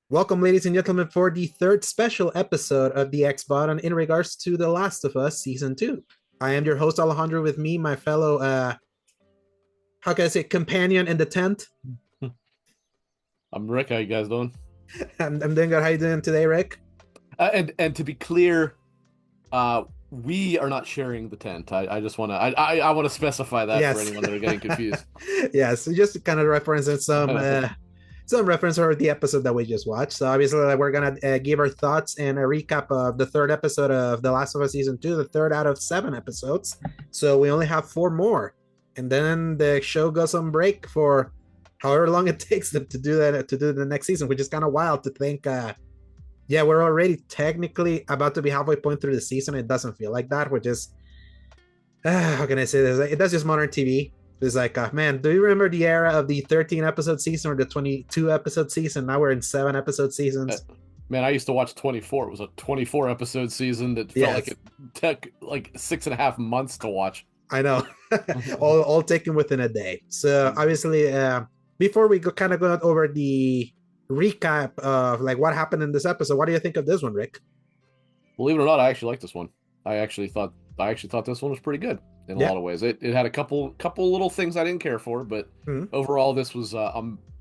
Welcome, ladies and gentlemen, for the third special episode of the X Button in regards to The Last of Us Season 2. I am your host, Alejandro, with me, my fellow, how can I say, companion in the tent. I'm Rick. How you guys doing? I'm doing good. How you doing today, Rick? And to be clear, we are not sharing the tent. I just want to I want to specify that for Yes. anyone that are getting confused. Yes, just to kind of reference some reference for the episode that we just watched. So obviously, we're gonna give our thoughts and a recap of the third episode of The Last of Us Season 2, the third out of 7 episodes. So we only have 4 more, and then the show goes on break for however long it takes them to do that, to do the next season, which is kind of wild to think. Yeah, we're already technically about to be halfway point through the season. It doesn't feel like that, which is how can I say this? That's just modern TV. It's like, man, do you remember the era of the 13 episode season or the 22 episode season? Now we're in 7 episode Uh, seasons. Man, I used to watch 24. It was a 24 episode season that felt like Yes, it took like 6.5 months to watch. I know. all taken within a day. So obviously, before we kind of go over the recap of like what happened in this episode, what do you think of this one, Rick? Believe it or not, I actually like this one. I actually thought this one was pretty good in a Yeah. lot of ways. It had a couple little things I didn't care for, but Mhm. overall, this was a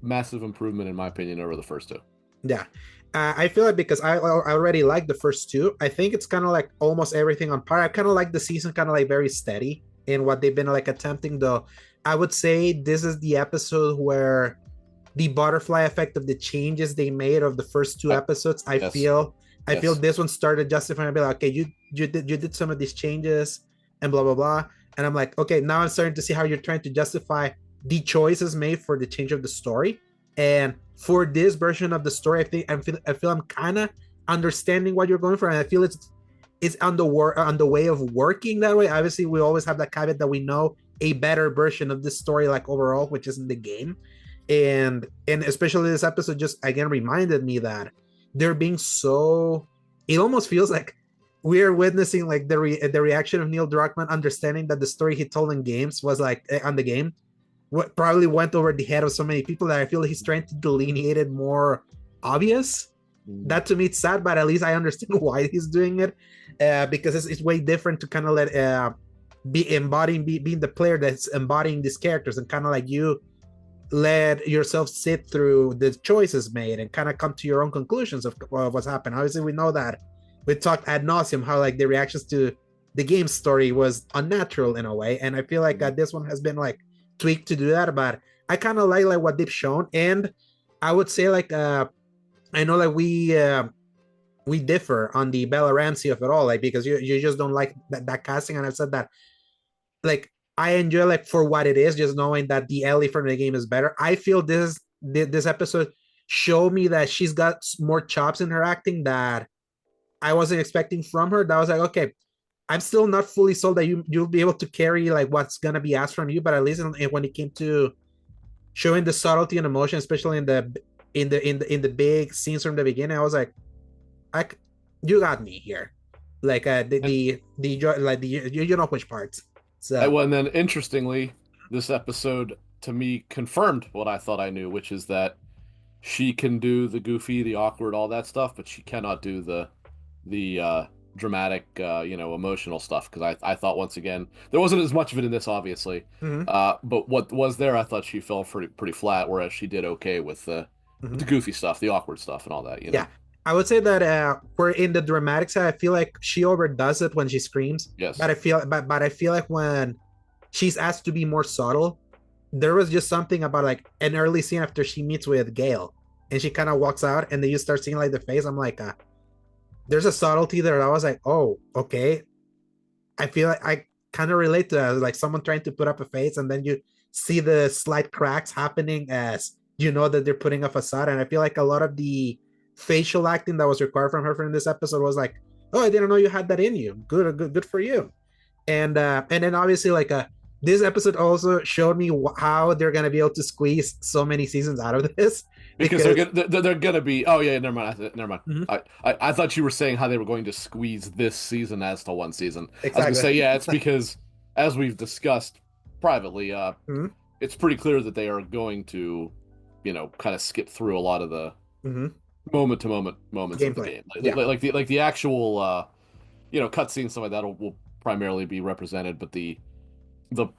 massive improvement in my opinion over the first two. Yeah. I feel like because I already like the first two, I think it's kind of like almost everything on par. I kind of like the season kind of like very steady in what they've been like attempting, though. I would say this is the episode where the butterfly effect of the changes they made of the first two I, episodes, I yes, feel yes. this one started justifying, be like, okay, you did some of these changes and blah blah blah. And I'm like, okay, now I'm starting to see how you're trying to justify the choices made for the change of the story. And for this version of the story, I feel I'm kind of understanding what you're going for, and I feel it's on the way of working that way. Obviously, we always have that caveat that we know a better version of this story, like overall, which is in the game. And especially this episode just again reminded me that they're being so, it almost feels like we're witnessing like the reaction of Neil Druckmann understanding that the story he told in games was like on the game what probably went over the head of so many people that I feel like he's trying to delineate it more obvious. Mm. That to me it's sad, but at least I understand why he's doing it, because it's way different to kind of let being the player that's embodying these characters, and kind of like you let yourself sit through the choices made and kind of come to your own conclusions of what's happened. Obviously, we know that we talked ad nauseum how like the reactions to the game story was unnatural in a way, and I feel like this one has been like tweaked to do that. But I kind of like what they've shown, and I would say like I know like we differ on the Bella Ramsey of it all, like because you just don't like that casting, and I've said that like I enjoy like for what it is, just knowing that the Ellie from the game is better. I feel this episode showed me that she's got more chops in her acting that I wasn't expecting from her. That was like, okay, I'm still not fully sold that you'll be able to carry like what's gonna be asked from you, but at least when it came to showing the subtlety and emotion, especially in the big scenes from the beginning, I was like, I you got me here. Like And like you know which parts. I, So well, and then interestingly, this episode to me confirmed what I thought I knew, which is that she can do the goofy, the awkward, all that stuff, but she cannot do the dramatic, emotional stuff. Because I thought once again there wasn't as much of it in this, obviously, mhm, but what was there, I thought she fell pretty flat, whereas she did okay with the mhm. goofy stuff, the awkward stuff, and all that. Yeah, I would say that for in the dramatic side, I feel like she overdoes it when she screams. Yes. But I feel like when she's asked to be more subtle, there was just something about like an early scene after she meets with Gail, and she kind of walks out, and then you start seeing like the face. I'm like, there's a subtlety there. I was like, oh, okay. I feel like I kind of relate to that, like someone trying to put up a face, and then you see the slight cracks happening as you know that they're putting a facade. And I feel like a lot of the facial acting that was required from her from this episode was like, oh, I didn't know you had that in you. Good for you. And then obviously like this episode also showed me how they're gonna be able to squeeze so many seasons out of this Because they're because gonna they're gonna be. Oh yeah, never mind. Never mind. Mhm, I thought you were saying how they were going to squeeze this season as to one season. I was gonna exactly. say yeah, it's because as we've discussed privately, Mhm, it's pretty clear that they are going to, kind of skip through a lot of the mhm. moment to moment moments of the gameplay. game, Yeah. like the actual cutscenes, stuff like that will primarily be represented, but the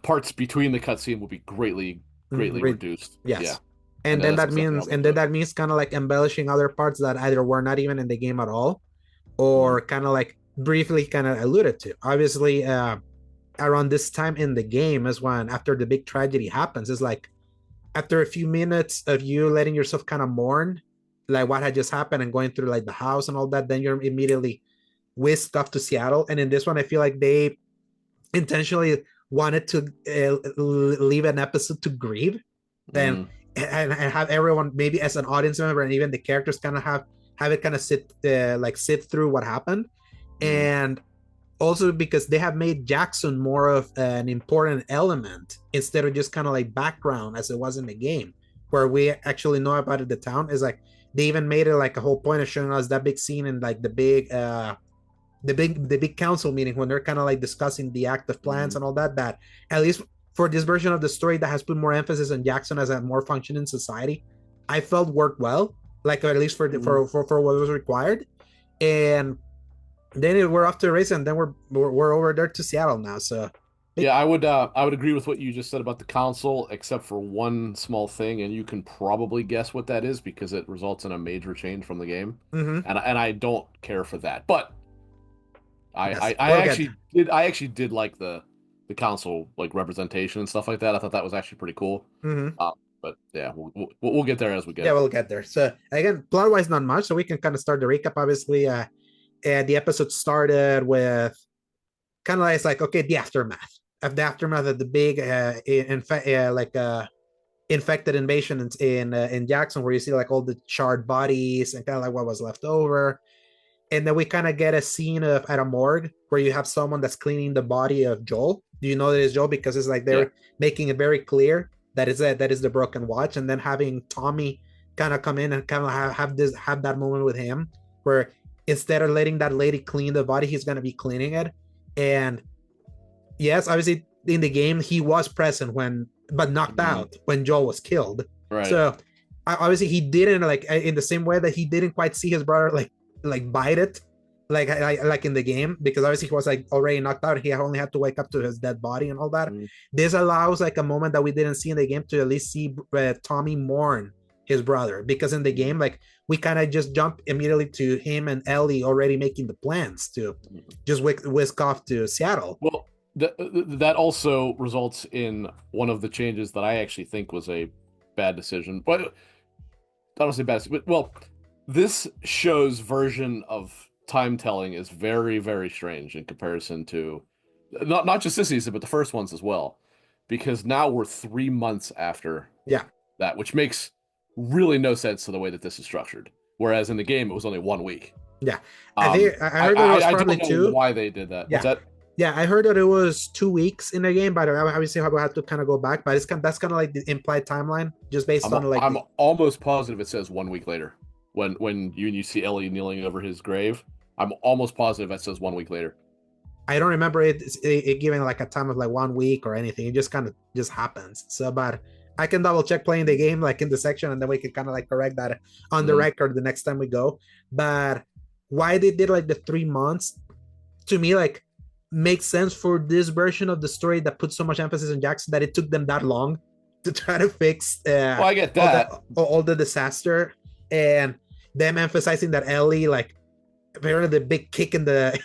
parts between the cutscene will be greatly reduced. Yeah, Yes. and And then that's that exactly how means I'm gonna do it. kind of like embellishing other parts that either were not even in the game at all, Mhm. or kind of like briefly kind of alluded to. Obviously, around this time in the game is when after the big tragedy happens. It's like after a few minutes of you letting yourself kind of mourn like what had just happened and going through like the house and all that, then you're immediately whisked off to Seattle. And in this one, I feel like they intentionally wanted to leave an episode to grieve and, Mm. and have everyone maybe as an audience member and even the characters kind of have it kind of sit through what happened. Mm. And also because they have made Jackson more of an important element instead of just kind of like background as it was in the game, where we actually know about it. The town is like they even made it like a whole point of showing us that big scene in like the big council meeting when they're kind of like discussing the active plans Mm. and all that. That at least for this version of the story that has put more emphasis on Jackson as a more functioning society, I felt worked well, like at least for the, Mm. for what was required. And then we're off to a race, and then we're over there to Seattle now. So Yeah, big. I would agree with what you just said about the console, except for one small thing, and you can probably guess what that is because it results in a major change from the game, Mm-hmm. and I don't care for that. But Yes, we'll get there. I actually did like the console like representation and stuff like that. I thought that was actually pretty cool. Mm-hmm. But yeah, we'll get there as we Yeah, go. we'll get there. So again, plot wise, not much. So we can kind of start the recap. Obviously, and the episode started with kind of like it's like okay, the aftermath of the big infected invasion in Jackson, where you see like all the charred bodies and kind of like what was left over. And then we kind of get a scene of at a morgue where you have someone that's cleaning the body of Joel. Do you know that it's Joel? Because it's like Yeah. they're making it very clear that is the broken watch, and then having Tommy kind of come in and kind of have that moment with him where instead of letting that lady clean the body, he's gonna be cleaning it. And yes, obviously in the game he was present when, but knocked Mhm. out when Joel was killed. Right. So obviously he didn't like in the same way that he didn't quite see his brother like bite it like in the game, because obviously he was like already knocked out. He only had to wake up to his dead body and all that. Mm. This allows like a moment that we didn't see in the game to at least see Tommy mourn his brother, because in the game like we kind of just jump immediately to him and Ellie already making the plans to just whisk off to Seattle. Well, that also results in one of the changes that I actually think was a bad decision. But I don't say bad, but well, this show's version of time telling is very strange in comparison to not just this season, but the first ones as well. Because now we're 3 months after Yeah, that, which makes really no sense to the way that this is structured. Whereas in the game, it was only 1 week. yeah. I think I heard that it was I probably don't know two. why they did that. What's Yeah, that? yeah. I heard that it was 2 weeks in the game, but obviously I had to kind of go back. But that's kind of like the implied timeline, just based on like I'm the. almost positive it says 1 week later. When you see Ellie kneeling over his grave, I'm almost positive that says 1 week later. I don't remember it giving like a time of like 1 week or anything. It just kind of just happens. So, but I can double check playing the game like in the section, and then we can kind of like correct that on the Mm. record the next time we go. But why they did like the 3 months to me like makes sense for this version of the story that puts so much emphasis on Jackson, that it took them that long to try to fix Well, I get that. all the disaster, and them emphasizing that Ellie like apparently the big kick in the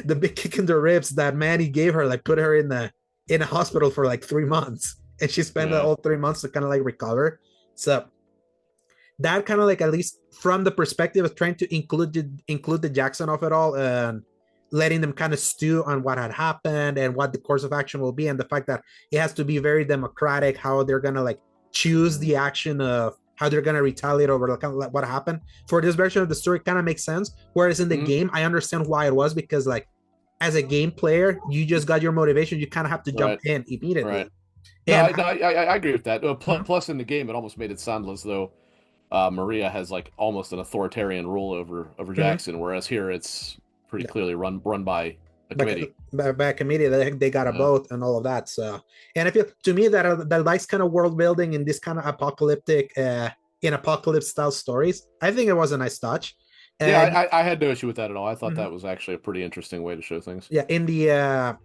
the big kick in the ribs that Manny gave her like put her in a hospital for like 3 months, and she spent Yeah. all 3 months to kind of like recover. So that kind of like at least from the perspective of trying to include the Jackson of it all, and letting them kind of stew on what had happened and what the course of action will be, and the fact that it has to be very democratic how they're gonna like choose the action of how they're gonna retaliate over like, kind of like what happened for this version of the story kind of makes sense. Whereas in the Mhm. game, I understand why it was, because like as a game player, you just got your motivation. You kind of have to jump Right. in Right. immediately. No, And I agree with that. Mhm. Plus, in the game, it almost made it sound as though Maria has like almost an authoritarian rule over Mhm. Jackson, whereas here it's pretty Yeah, clearly run by a back committee. back immediately they got a Yeah. boat and all of that. So, and I feel to me that likes kind of world building in this kind of apocalyptic in apocalypse style stories. I think it was a nice touch. Yeah, And I had no issue with that at all. I thought mhm, that was actually a pretty interesting way to show things. yeah, in the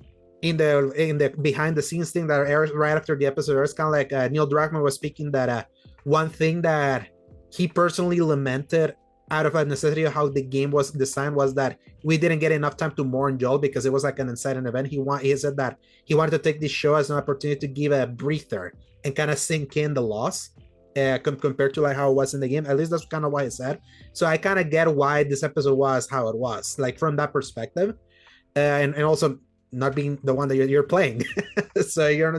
behind the scenes thing that airs right after the episode, it's kind of like Neil Druckmann was speaking that one thing that he personally lamented out of a necessity of how the game was designed was that we didn't get enough time to mourn Joel because it was like an inciting event. He said that he wanted to take this show as an opportunity to give a breather and kind of sink in the loss compared to like how it was in the game. At least that's kind of why he said. So I kind of get why this episode was how it was, like from that perspective, and also not being the one that you're playing. So you're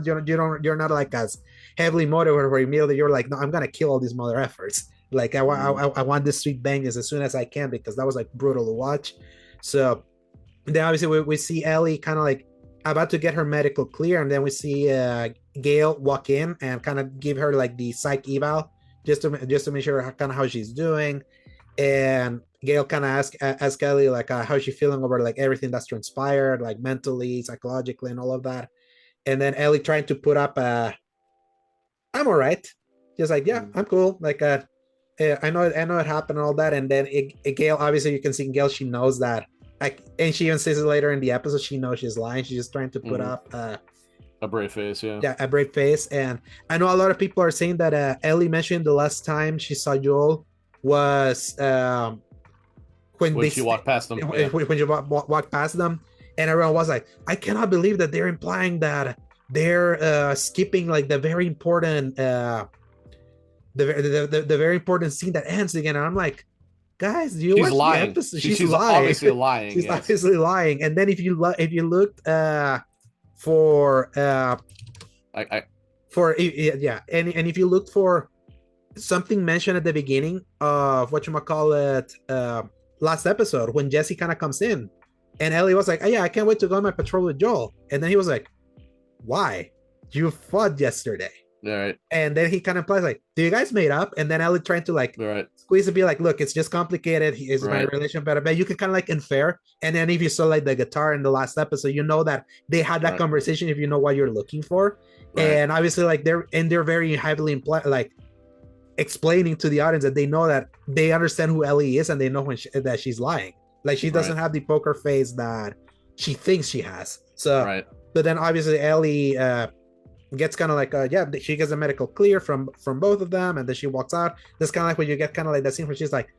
not like as heavily motivated where immediately you're like, no, I'm gonna kill all these mother efforts. Like I want this sweet bangers as soon as I can because that was like brutal to watch. So then obviously we see Ellie kind of like about to get her medical clear, and then we see Gail walk in and kind of give her like the psych eval just to make sure kind of how she's doing. And Gail kind of ask Ellie like how's she feeling over like everything that's transpired, like mentally, psychologically, and all of that. And then Ellie trying to put up I'm all right. Just like, yeah, I'm cool. Like I know it happened and all that. And then Gail, obviously you can see Gail, she knows that, like, and she even says it later in the episode, she knows she's lying. She's just trying to put up a brave face, yeah, a brave face. And I know a lot of people are saying that Ellie mentioned the last time she saw Joel was when she walked past them. Yeah. When you walk past them, and everyone was like, I cannot believe that they're implying that they're skipping like the very important the very important scene that ends again. And I'm like, guys, do you she's watch lying. the episode? She's lying. Obviously lying. She's yes. obviously lying. And then if you looked for for yeah, and if you looked for something mentioned at the beginning of whatchamacallit last episode when Jesse kind of comes in and Ellie was like, oh, yeah, I can't wait to go on my patrol with Joel. And then he was like, why? You fought yesterday. All right. And then he kind of plays like, do you guys made up? And then Ellie trying to like squeeze and be like, look, it's just complicated. Is my relationship better? But you can kind of like infer. And then if you saw like the guitar in the last episode, you know that they had that conversation if you know what you're looking for. And obviously like they're very heavily like explaining to the audience that they know that they understand who Ellie is and they know that she's lying. Like she doesn't have the poker face that she thinks she has. So, but then obviously Ellie gets kind of like, yeah, she gets a medical clear from both of them, and then she walks out. That's kind of like when you get kind of like that scene where she's like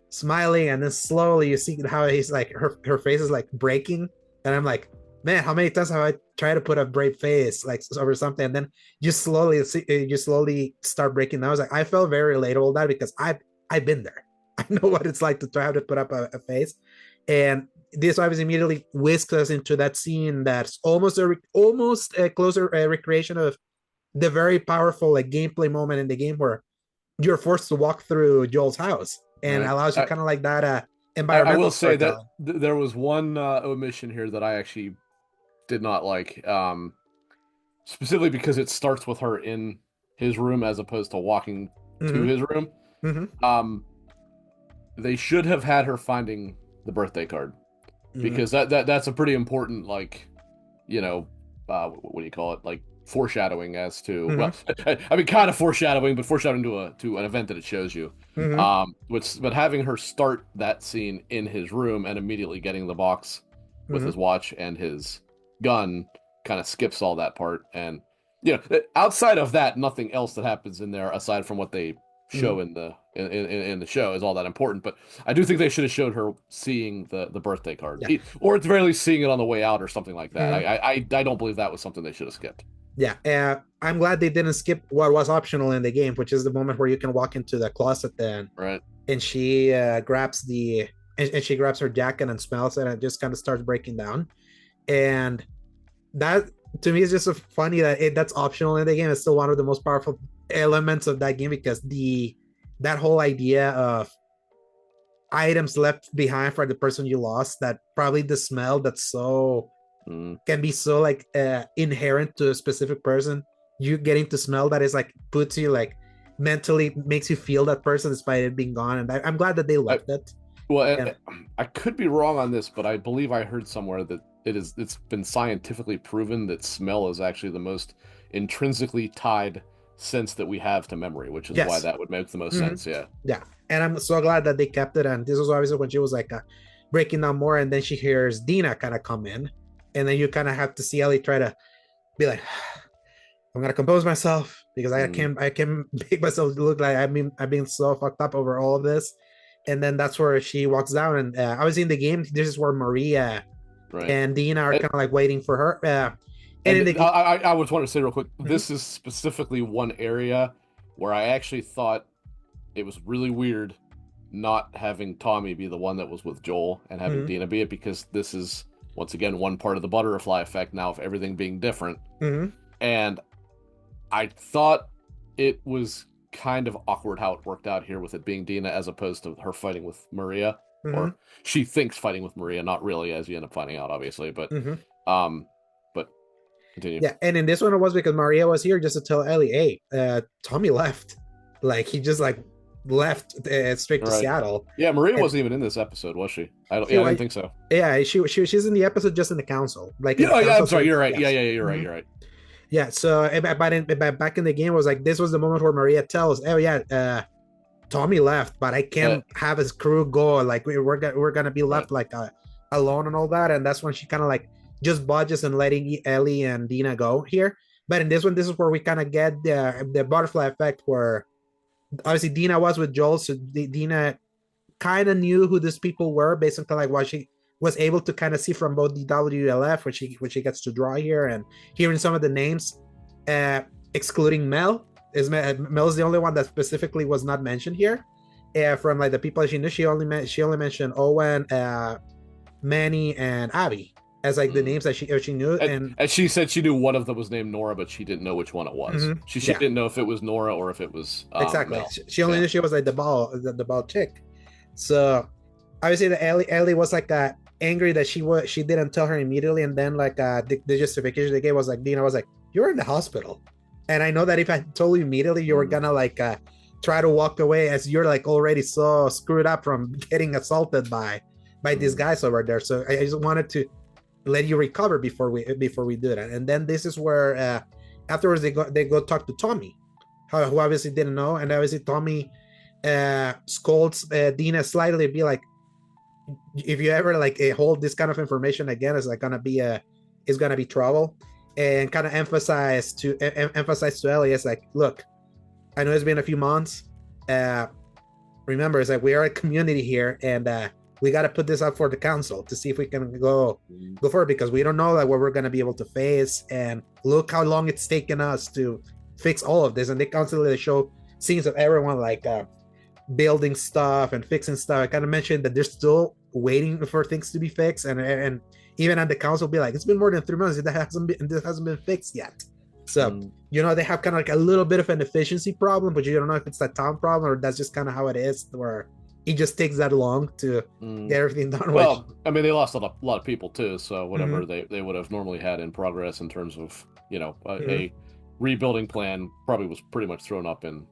smiling, and then slowly you see how he's like her face is like breaking, and I'm like, man, how many times have I tried to put a brave face like over something, and then you slowly start breaking down. I was like, I felt very relatable that because I've been there. I know what it's like to try to put up a face, and this obviously immediately whisks us into that scene that's almost a closer recreation of the very powerful like gameplay moment in the game where you're forced to walk through Joel's house and allows you kind of like that environmental. I will say that there was one omission here that I actually did not like, specifically because it starts with her in his room as opposed to walking to his room. They should have had her finding the birthday card, because that's a pretty important, like, you know, what do you call it, like foreshadowing as to well, I mean, kind of foreshadowing, but foreshadowing to an event that it shows you. But having her start that scene in his room and immediately getting the box with his watch and his gun kind of skips all that part. And you know, outside of that, nothing else that happens in there aside from what they show in the show is all that important. But I do think they should have showed her seeing the birthday card, or at the very least seeing it on the way out or something like that. I don't believe that was something they should have skipped. Yeah, I'm glad they didn't skip what was optional in the game, which is the moment where you can walk into the closet then, and she grabs she grabs her jacket and smells it, and it just kind of starts breaking down. And that to me is just so funny that that's optional in the game. It's still one of the most powerful elements of that game, because that whole idea of items left behind for the person you lost, that probably the smell that's so can be so like inherent to a specific person, you getting to smell that is like puts you like mentally makes you feel that person despite it being gone. And I'm glad that they left it. Well, I could be wrong on this, but I believe I heard somewhere that it's been scientifically proven that smell is actually the most intrinsically tied sense that we have to memory, which is why Yes. that would make the most Hmm. sense. Yeah. Yeah, and I'm so glad that they kept it. And this was obviously when she was like breaking down more, and then she hears Dina kind of come in, and then you kind of have to see Ellie try to be like, I'm gonna compose myself because I can't make myself look like I've been so fucked up over all of this. And then that's where she walks down, and I was in the game. This is where Maria Right. and Dina are And, kind of like waiting for her. And in the and game, I would want to say real quick, mm-hmm, this is specifically one area where I actually thought it was really weird not having Tommy be the one that was with Joel and having mm-hmm, Dina be it, because this is once again one part of the butterfly effect now of everything being different. mm-hmm, And I thought it was kind of awkward how it worked out here with it being Dina as opposed to her fighting with Maria. mm-hmm, Or she thinks fighting with Maria, not really, as you end up finding out, obviously. mm-hmm. Um, but continue. Yeah, and in this one it was because Maria was here just to tell Ellie, hey, Tommy left. Like he just like left straight All to right. Seattle. Yeah, Maria And wasn't even in this episode, was she? she, I didn't think so. yeah, she's in the episode just in the council, like in the Yeah, yeah, council. I'm sorry. So You're right. Yeah, yes. yeah, yeah, you're right. Mhm. You're right. Yeah, so but back in the game it was like this was the moment where Maria tells, oh yeah, Tommy left, but I can't But have his crew go. Like we're gonna be right. left like alone and all that. And that's when she kind of like just budges and letting Ellie and Dina go here. But in this one, this is where we kind of get the butterfly effect, where obviously Dina was with Joel, so Dina kind of knew who these people were based on like what she was able to kind of see from both the WLF, which she gets to draw here, and hearing some of the names, excluding Mel. Mel's the only one that specifically was not mentioned here. From like the people she knew, she only mentioned Owen, Manny, and Abby as like the names that she knew. And she said she knew one of them was named Nora, but she didn't know which one it was. Mhm, She yeah, didn't know if it was Nora or if it was exactly. Mel. She only Yeah. knew she was like the ball chick. So obviously the Ellie was like angry that she didn't tell her immediately, and then like the justification they gave was like Dina was like, you're in the hospital, and I know that if I told you immediately you were gonna like try to walk away, as you're like already so screwed up from getting assaulted by these guys over there. So I just wanted to let you recover before we do that. And then this is where afterwards they go talk to Tommy, who obviously didn't know, and obviously Tommy scolds Dina slightly, be like, if you ever like hold this kind of information again, it's like gonna be trouble. And kind of emphasize to Ellie, it's like, look, I know it's been a few months, remember, it's like we are a community here, and we got to put this up for the council to see if we can go forward, because we don't know like what we're going to be able to face, and look how long it's taken us to fix all of this. And they constantly show scenes of everyone like building stuff and fixing stuff. I kind of mentioned that they're still waiting for things to be fixed, and even at the council be like, it's been more than 3 months, this hasn't been fixed yet. So they have kind of like a little bit of an efficiency problem, but you don't know if it's that town problem or that's just kind of how it is, where it just takes that long to get everything done. Well, I mean, they lost a lot of people too, so whatever they would have normally had in progress in terms of a rebuilding plan probably was pretty much thrown up in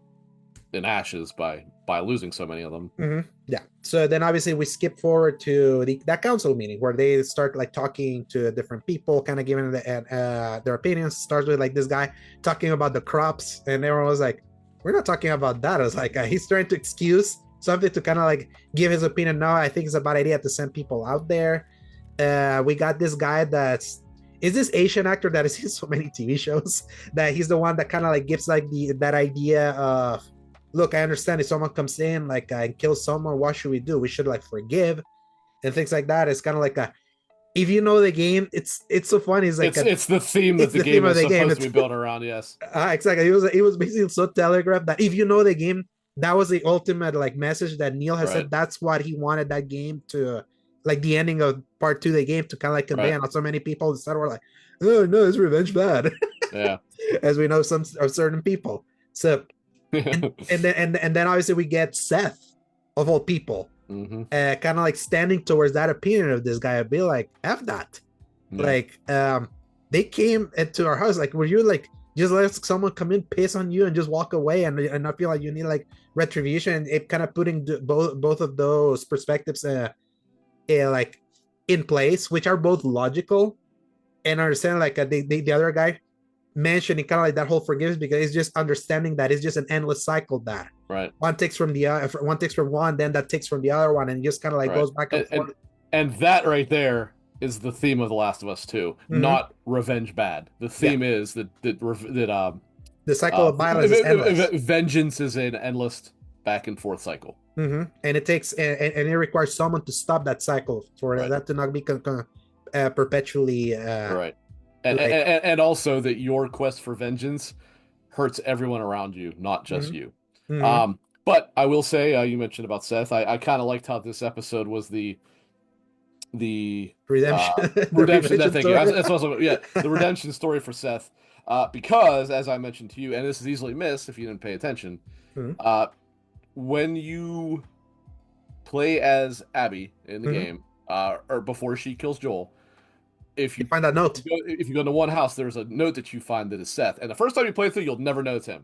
ashes by losing so many of them. Yeah. So then obviously we skip forward to that council meeting where they start like talking to different people, kind of giving their opinions. Starts with like this guy talking about the crops, and everyone was like, we're not talking about that. I was like, he's trying to excuse something to kind of like give his opinion. No, I think it's a bad idea to send people out there. We got this guy is this Asian actor that is in so many TV shows, that he's the one that kind of like gives like that idea of, look, I understand if someone comes in like and kills someone, what should we do? We should like forgive and things like that. It's kind of like if you know the game, it's so funny. It's like it's the theme that the game is supposed to be built around. Yes, exactly. It was basically so telegraphed that if you know the game, that was the ultimate like message that Neil has said. That's what he wanted that game to, like the ending of part 2 of the game, to kind of like convey. And so many people instead were like, oh no, it's revenge bad. Yeah, as we know some of certain people. So and then obviously we get Seth of all people, kind of like standing towards that opinion of this guy. I'd be like, F that. Yeah. Like they came into our house, like, were you like just let someone come in, piss on you, and just walk away, and not feel like you need like retribution? And it kind of putting both of those perspectives like in place, which are both logical, and understand like the other guy mentioning kind of like that whole forgiveness, because it's just understanding that it's just an endless cycle that Right. one takes from the other, one takes from one, then that takes from the other one, and it just kind of like Right. goes back and forth. And that right there is the theme of The Last of Us 2, Mm-hmm. not revenge bad. The Yeah, theme is that the cycle of violence is endless. vengeance is an endless back and forth cycle. Mm-hmm. And it takes and it requires someone to stop that cycle for Right. that to not be perpetually Right. like. And also that your quest for vengeance hurts everyone around you, not just Mm-hmm. you. Mm-hmm. Um, but I will say, you mentioned about Seth. I kind of liked how this episode was the Redemption, the redemption. That redemption thank you. story. That's also yeah, the redemption story for Seth. Because as I mentioned to you, and this is easily missed if you didn't pay attention, Mm-hmm. uh, when you play as Abby in the Mm-hmm. game, or before she kills Joel, if You you find that note. if you go into one house, there's a note that you find that is Seth. And the first time you play through, you'll never know it's him.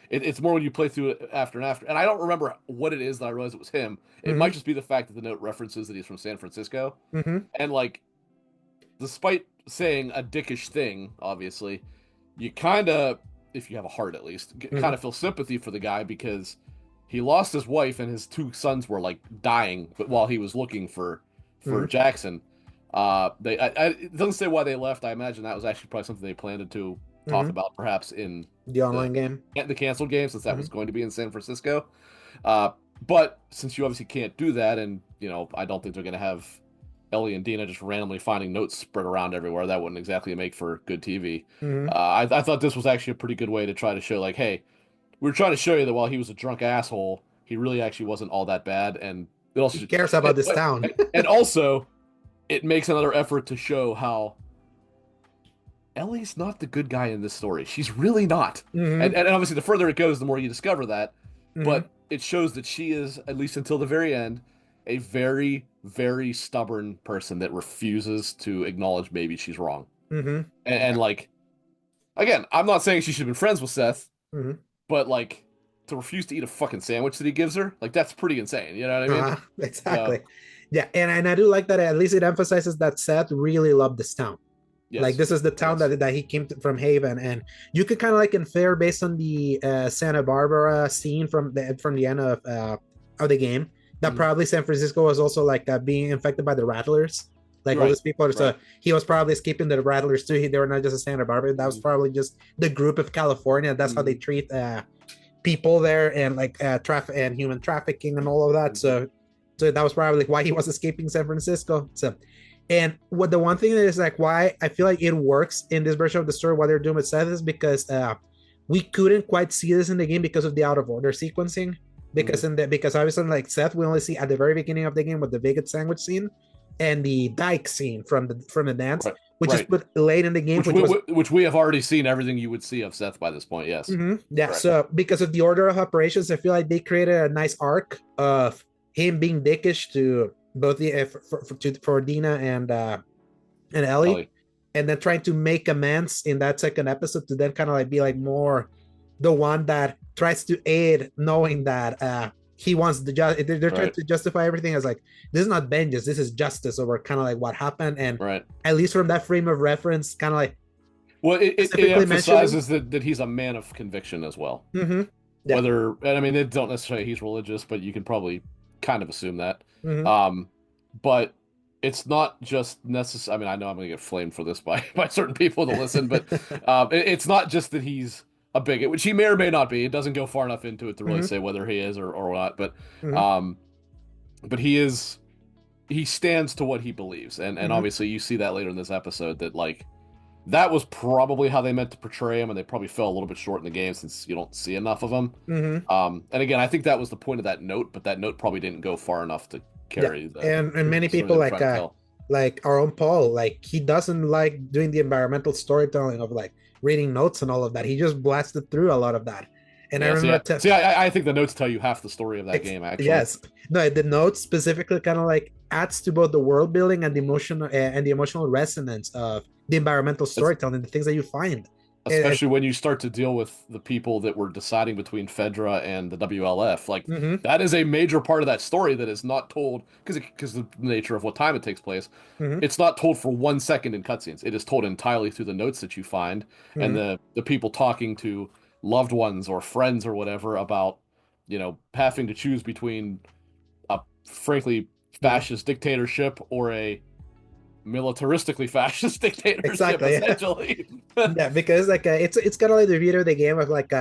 It's more when you play through it after and after. And I don't remember what it is that I realized it was him. It Mm-hmm. might just be the fact that the note references that he's from San Francisco. Mm-hmm. And like, despite saying a dickish thing, obviously, you kind of, if you have a heart at least, Mm-hmm. kind of feel sympathy for the guy because he lost his wife and his two sons were like dying, but while he was looking for Mm-hmm. Jackson, it doesn't say why they left. I imagine that was actually probably something they planned to talk Mm-hmm. about, perhaps in The the online game. the canceled game, since that Mm-hmm. was going to be in San Francisco. Uh, but since you obviously can't do that, and I don't think they're going to have Ellie and Dina just randomly finding notes spread around everywhere. That wouldn't exactly make for good TV. Mm-hmm. I thought this was actually a pretty good way to try to show, like, hey, we were trying to show you that while he was a drunk asshole, he really actually wasn't all that bad, and it also He cares about this town. and also it makes another effort to show how Ellie's not the good guy in this story. She's really not. Mm-hmm. And obviously, the further it goes, the more you discover that. Mm-hmm. But it shows that she is, at least until the very end, a very, very stubborn person that refuses to acknowledge maybe she's wrong. Mm-hmm. And like, again, I'm not saying she should have been friends with Seth, Mm-hmm. but like, to refuse to eat a fucking sandwich that he gives her, like, that's pretty insane. You know what I mean? Exactly. So, Yeah, and I do like that at least it emphasizes that Seth really loved this town. Like yes. this is the town Yes. that he came from Haven, and you could kind of like infer based on the Santa Barbara scene from the end of the game that Mhm. probably San Francisco was also like being infected by the rattlers. Like all Right. these people, so Right. he was probably escaping the rattlers too. They were not just a Santa Barbara. That was Mhm. probably just the group of California. That's how they Mhm. treat people there, and like traffic and human trafficking and all of that. Mhm. So that was probably why he was escaping San Francisco. So, and what the one thing that is like why I feel like it works in this version of the story, what they're doing with Seth, is because we couldn't quite see this in the game because of the out of order sequencing. Because Mhm. because obviously like Seth, we only see at the very beginning of the game with the vegan sandwich scene and the dike scene from the dance, Right. which is Right. put late in the game, Which which was we have already seen everything you would see of Seth by this point. Yes. yeah. Correct. So because of the order of operations, I feel like they created a nice arc of him being dickish to both the for Dina and Ellie, Ellie. and then trying to make amends in that second episode to then kind of like be like more the one that tries to aid, knowing that he wants the they're trying Right. to justify everything as like this is not vengeance, this is justice over kind of like what happened, and Right. at least from that frame of reference, kind of like Well, it specifically mentioning. emphasizes that he's a man of conviction as well. Mm-hmm. Yeah. Whether, and I mean, they don't necessarily he's religious, but you can probably kind of assume that. Mm-hmm. But it's not just necessary. I mean, I know I'm going to get flamed for this by by certain people that listen, but it's not just that he's a bigot, which he may or may not be. It doesn't go far enough into it to really Mm-hmm. say whether he is or not. Mm-hmm. Um, but he stands to what he believes, and Mm-hmm. obviously you see that later in this episode that like that was probably how they meant to portray him, and they probably fell a little bit short in the game since you don't see enough of him. Mm-hmm. And again, I think that was the point of that note, but that note probably didn't go far enough to carry Yeah. the And many story people they were trying to tell. like our own Paul, like he doesn't like doing the environmental storytelling of like reading notes and all of that. He just blasted through a lot of that. And I Yeah, remember I think the notes tell you half the story of that game, actually. yes, no, the notes specifically kind of like adds to both the world building and the emotional resonance of the environmental It's storytelling, the things that you find. And, especially when you start to deal with the people that were deciding between Fedra and the WLF. Like mm-hmm, that is a major part of that story that is not told because the nature of what time it takes place. mm-hmm, It's not told for 1 second in cutscenes. It is told entirely through the notes that you find and mm-hmm, the people talking to loved ones or friends or whatever about, having to choose between a frankly mm-hmm. fascist dictatorship or a militaristically fascist dictatorship, Exactly. Yeah. essentially. Yeah, because like it's kind of like the video of the game of like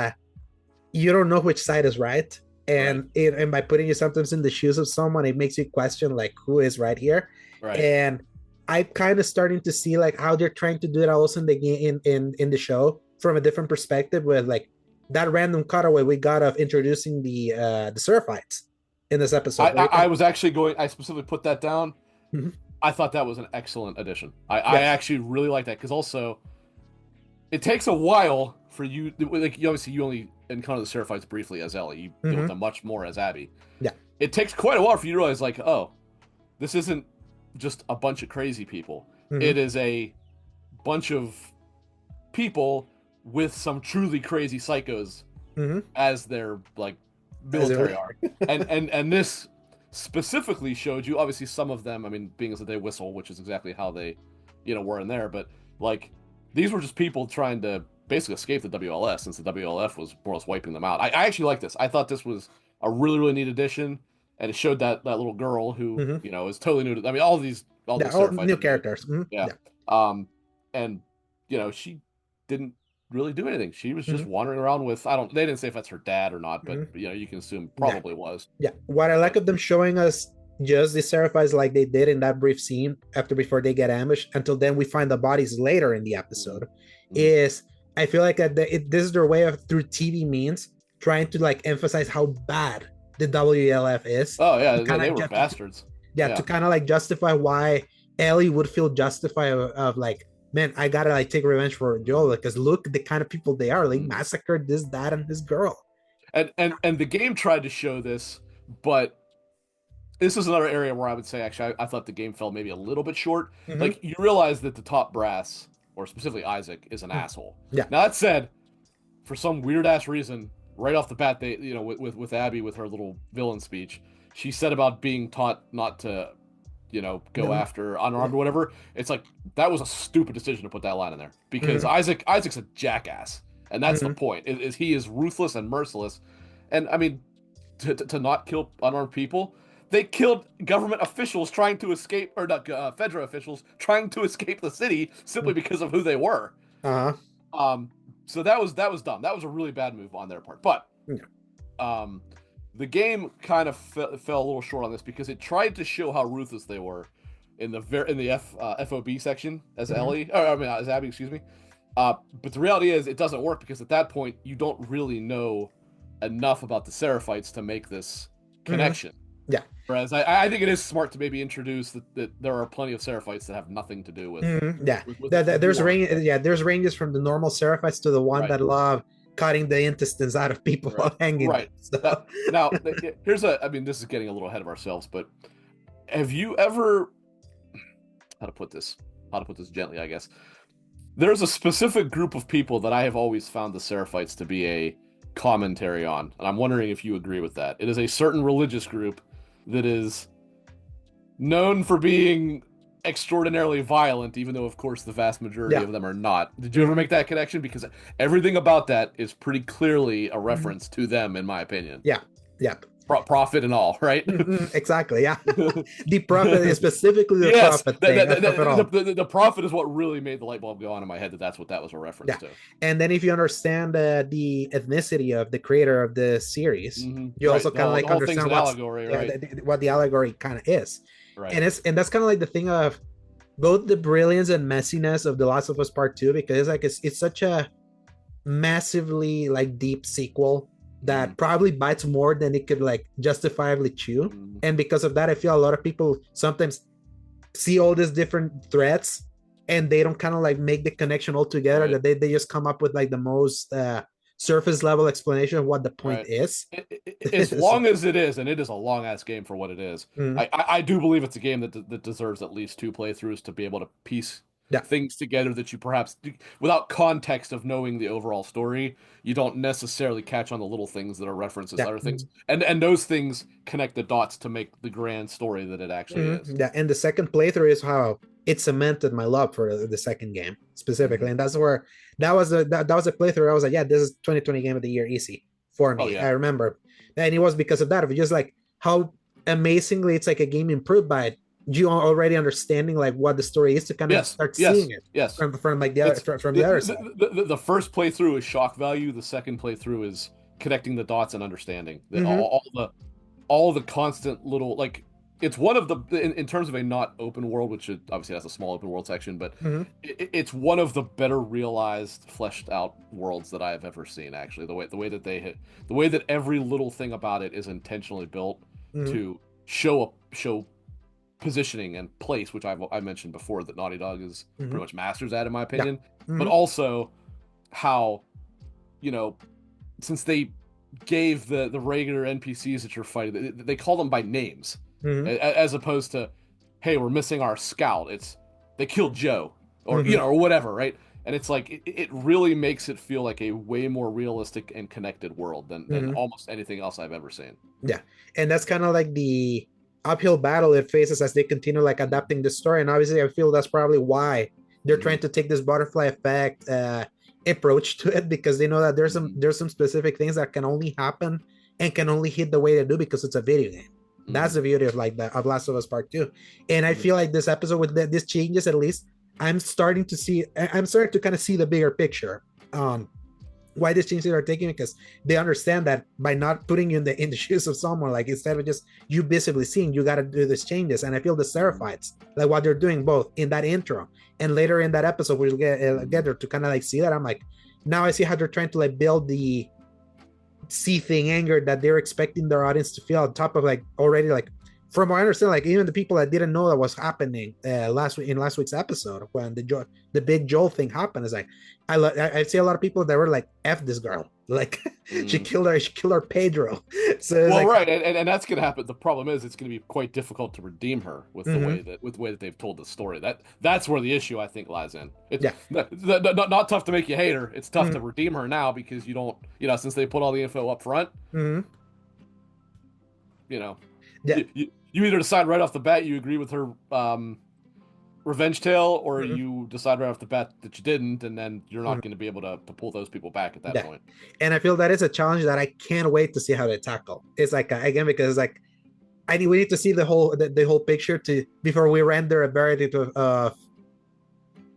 you don't know which side is right, Right, and by putting you sometimes in the shoes of someone, it makes you question like who is right here. right. And I'm kind of starting to see like how they're trying to do it also in the game in the show from a different perspective with like that random cutaway we got of introducing the Seraphites in this I, episode where I, you I can. was actually going, I specifically put that down. Mhm. I thought that was an excellent addition. I Yes. actually really like that because also it takes a while for you, like, obviously, you only encounter the Seraphites briefly as Ellie. You deal with Hmm. them much more as Abby. Yeah. It takes quite a while for you to realize, like, oh, this isn't just a bunch of crazy people. Hmm. It is a bunch of people with some truly crazy psychos Hmm. as their like As military it, arc. And this specifically showed you obviously some of them, I mean, being as that they whistle, which is exactly how they, were in there, but like these were just people trying to basically escape the WLS since the WLF was more or less wiping them out. I actually like this. I thought this was a really, really neat addition, and it showed that little girl who, hmm. is totally new to, I mean, all these Yeah, all Seraphites new are new. characters. Mhm. Yeah. Yeah. Um, and she didn't really do anything. She was just Hmm. wandering around with, I don't, they didn't say if that's her dad or not, but Hmm. you can assume Yeah. probably was. Yeah. What I like But of them showing us just the Seraphites like they did in that brief scene before they get ambushed until then we find the bodies later in the mhm, episode mhm. is I feel like this is their way of through TV means trying to like emphasize how bad the WLF is Oh to yeah, kind they of were bastards. yeah, to Yeah. kind of like justify why Ellie would feel justified of like, man, I gotta like take revenge for Joel because look the kind of people they are. They Mhm. massacred this dad and this girl. And the game tried to show this, but this is another area where I would say actually I thought the game fell maybe a little bit short. Mm-hmm. Like you realize that the top brass, or specifically Isaac, is an asshole. Yeah. Now that said, for some weird ass reason, right off the bat, they with Abby with her little villain speech, she said about being taught not to, go Mm-hmm. after Yeah. unarmed or whatever. It's like that was a stupid decision to put that line in there because Mm-hmm. Isaac's a jackass, and that's the Mm-hmm. point. Is he is ruthless and merciless, and I mean to not kill unarmed people. They killed government officials trying to escape, or not federal officials trying to escape the city simply because of who they were. Uh-huh. Um, so that was dumb. That was a really bad move on their part. But Yeah. um, the game kind of fell a little short on this because it tried to show how ruthless they were in the FOB section as Mm-hmm. Ellie, or I mean as Abby, excuse me. But the reality is it doesn't work because at that point you don't really know enough about the Seraphites to make this Mm-hmm. connection. Yeah. Whereas I think it is smart to maybe introduce that there are plenty of Seraphites that have nothing to do with Mm-hmm. Yeah. with There's war. range. Yeah. There's ranges from the normal Seraphites to the one Right, that love cutting the intestines out of people right, while hanging them. right. So. That now here's I mean, this is getting a little ahead of ourselves, but have you ever how to put this how to put this gently, I guess. There's a specific group of people that I have always found the Seraphites to be a commentary on, and I'm wondering if you agree with that. It is a certain religious group that is known for being extraordinarily violent, even though, of course, the vast majority Yeah. of them are not. Did you ever Mm-hmm. make that connection? Because everything about that is pretty clearly a Mm-hmm. reference to them, in my opinion. Yeah. Yeah. Profit and all, right? Mm-hmm. Exactly. Yeah. The prophet is specifically the Yes, prophet thing of it all. the profit is what really made the light bulb go on in my head that's what that was a reference Yeah. to. And then if you understand the ethnicity of the creator of the series, you Right, also kind of the like whole thing's understand an allegory, right? what the allegory kind of is. Right. And that's kind of like the thing of both the brilliance and messiness of The Last of Us Part 2 because it's like it's such a massively like deep sequel that Mhm. probably bites more than it could like justifiably chew. Mhm. And because of that, I feel a lot of people sometimes see all these different threats and they don't kind of like make the connection all together Right. that they just come up with like the most surface level explanation of what the point Right. is. As So, long as it is, and it is a long ass game for what it is, mm, I do believe it's a game that deserves at least two playthroughs to be able to piece Yeah. things together that you perhaps, without context of knowing the overall story, you don't necessarily catch on the little things that are references to Yeah. other things, and those things connect the dots to make the grand story that it actually is. Yeah, and the second playthrough is how it cemented my love for the second game specifically, Hmm. and that's where that was a playthrough. I was like, yeah, this is 2020 game of the year easy for Oh me. yeah. I remember, and it was because of that. It was just like how amazingly it's like a game improved by it. You are already understanding like what the story is to kind of Yes, start seeing yes, it yes. from like the other It's from the other side. the first playthrough is shock value. The second playthrough is connecting the dots and understanding that Mm-hmm. all the constant little, like, it's one of the, in terms of a not open world, which obviously has a small open world section, but Mm-hmm. it's one of the better realized, fleshed out worlds that I have ever seen. Actually, the way that they hit, the way that every little thing about it is intentionally built Mm-hmm. to show positioning and place, which I mentioned before that Naughty Dog is Mm-hmm. pretty much masters at, in my Yeah. opinion. But Mm-hmm. also how, you know, since they gave the regular NPCs that you're fighting, they call them by names, Mm-hmm. as opposed to, hey, we're missing our scout. It's they killed Joe, or Mm-hmm. or whatever, right? And it's like it really makes it feel like a way more realistic and connected world than Mm-hmm. almost anything else I've ever seen. Yeah, and that's kind of like the uphill battle it faces as they continue like adapting the story. And obviously, I feel that's probably why they're Hmm. trying to take this butterfly effect approach to it, because they know that Hmm. there's some specific things that can only happen and can only hit the way they do because it's a video game. That's Hmm. the beauty of like the of Last of Us Part Two. And I Hmm. feel like this episode with these changes, at least I'm starting to kind of see the bigger picture. Why these changes are taking, because they understand that by not putting you in the shoes of someone, like instead of just you visibly seeing, you got to do these changes. And I feel the Seraphites, like what they're doing both in that intro and later in that episode, we'll get there to kind of like see that. I'm like, now I see how they're trying to like build the seething anger that they're expecting their audience to feel, on top of like already like, from what I understand, like even the people that didn't know that was happening last week in last week's episode when the big Joel thing happened, is like I see a lot of people that were like, "F this girl," like Hmm. she killed her Pedro. So it's Well, like, right, and that's going to happen. The problem is it's going to be quite difficult to redeem her with mm-hmm, the way that they've told the story. That's where the issue, I think, lies in. It's yeah, not tough to make you hate her. It's tough mm-hmm, to redeem her now because you don't, since they put all the info up front, mm-hmm, you know, yeah, you either decide right off the bat you agree with her revenge tale, or mm-hmm, you decide right off the bat that you didn't, and then you're mm-hmm, not going to be able to pull those people back at that yeah. point. And I feel that is a challenge that I can't wait to see how they tackle. It's like again, because it's like we need to see the whole picture to before we render a verdict of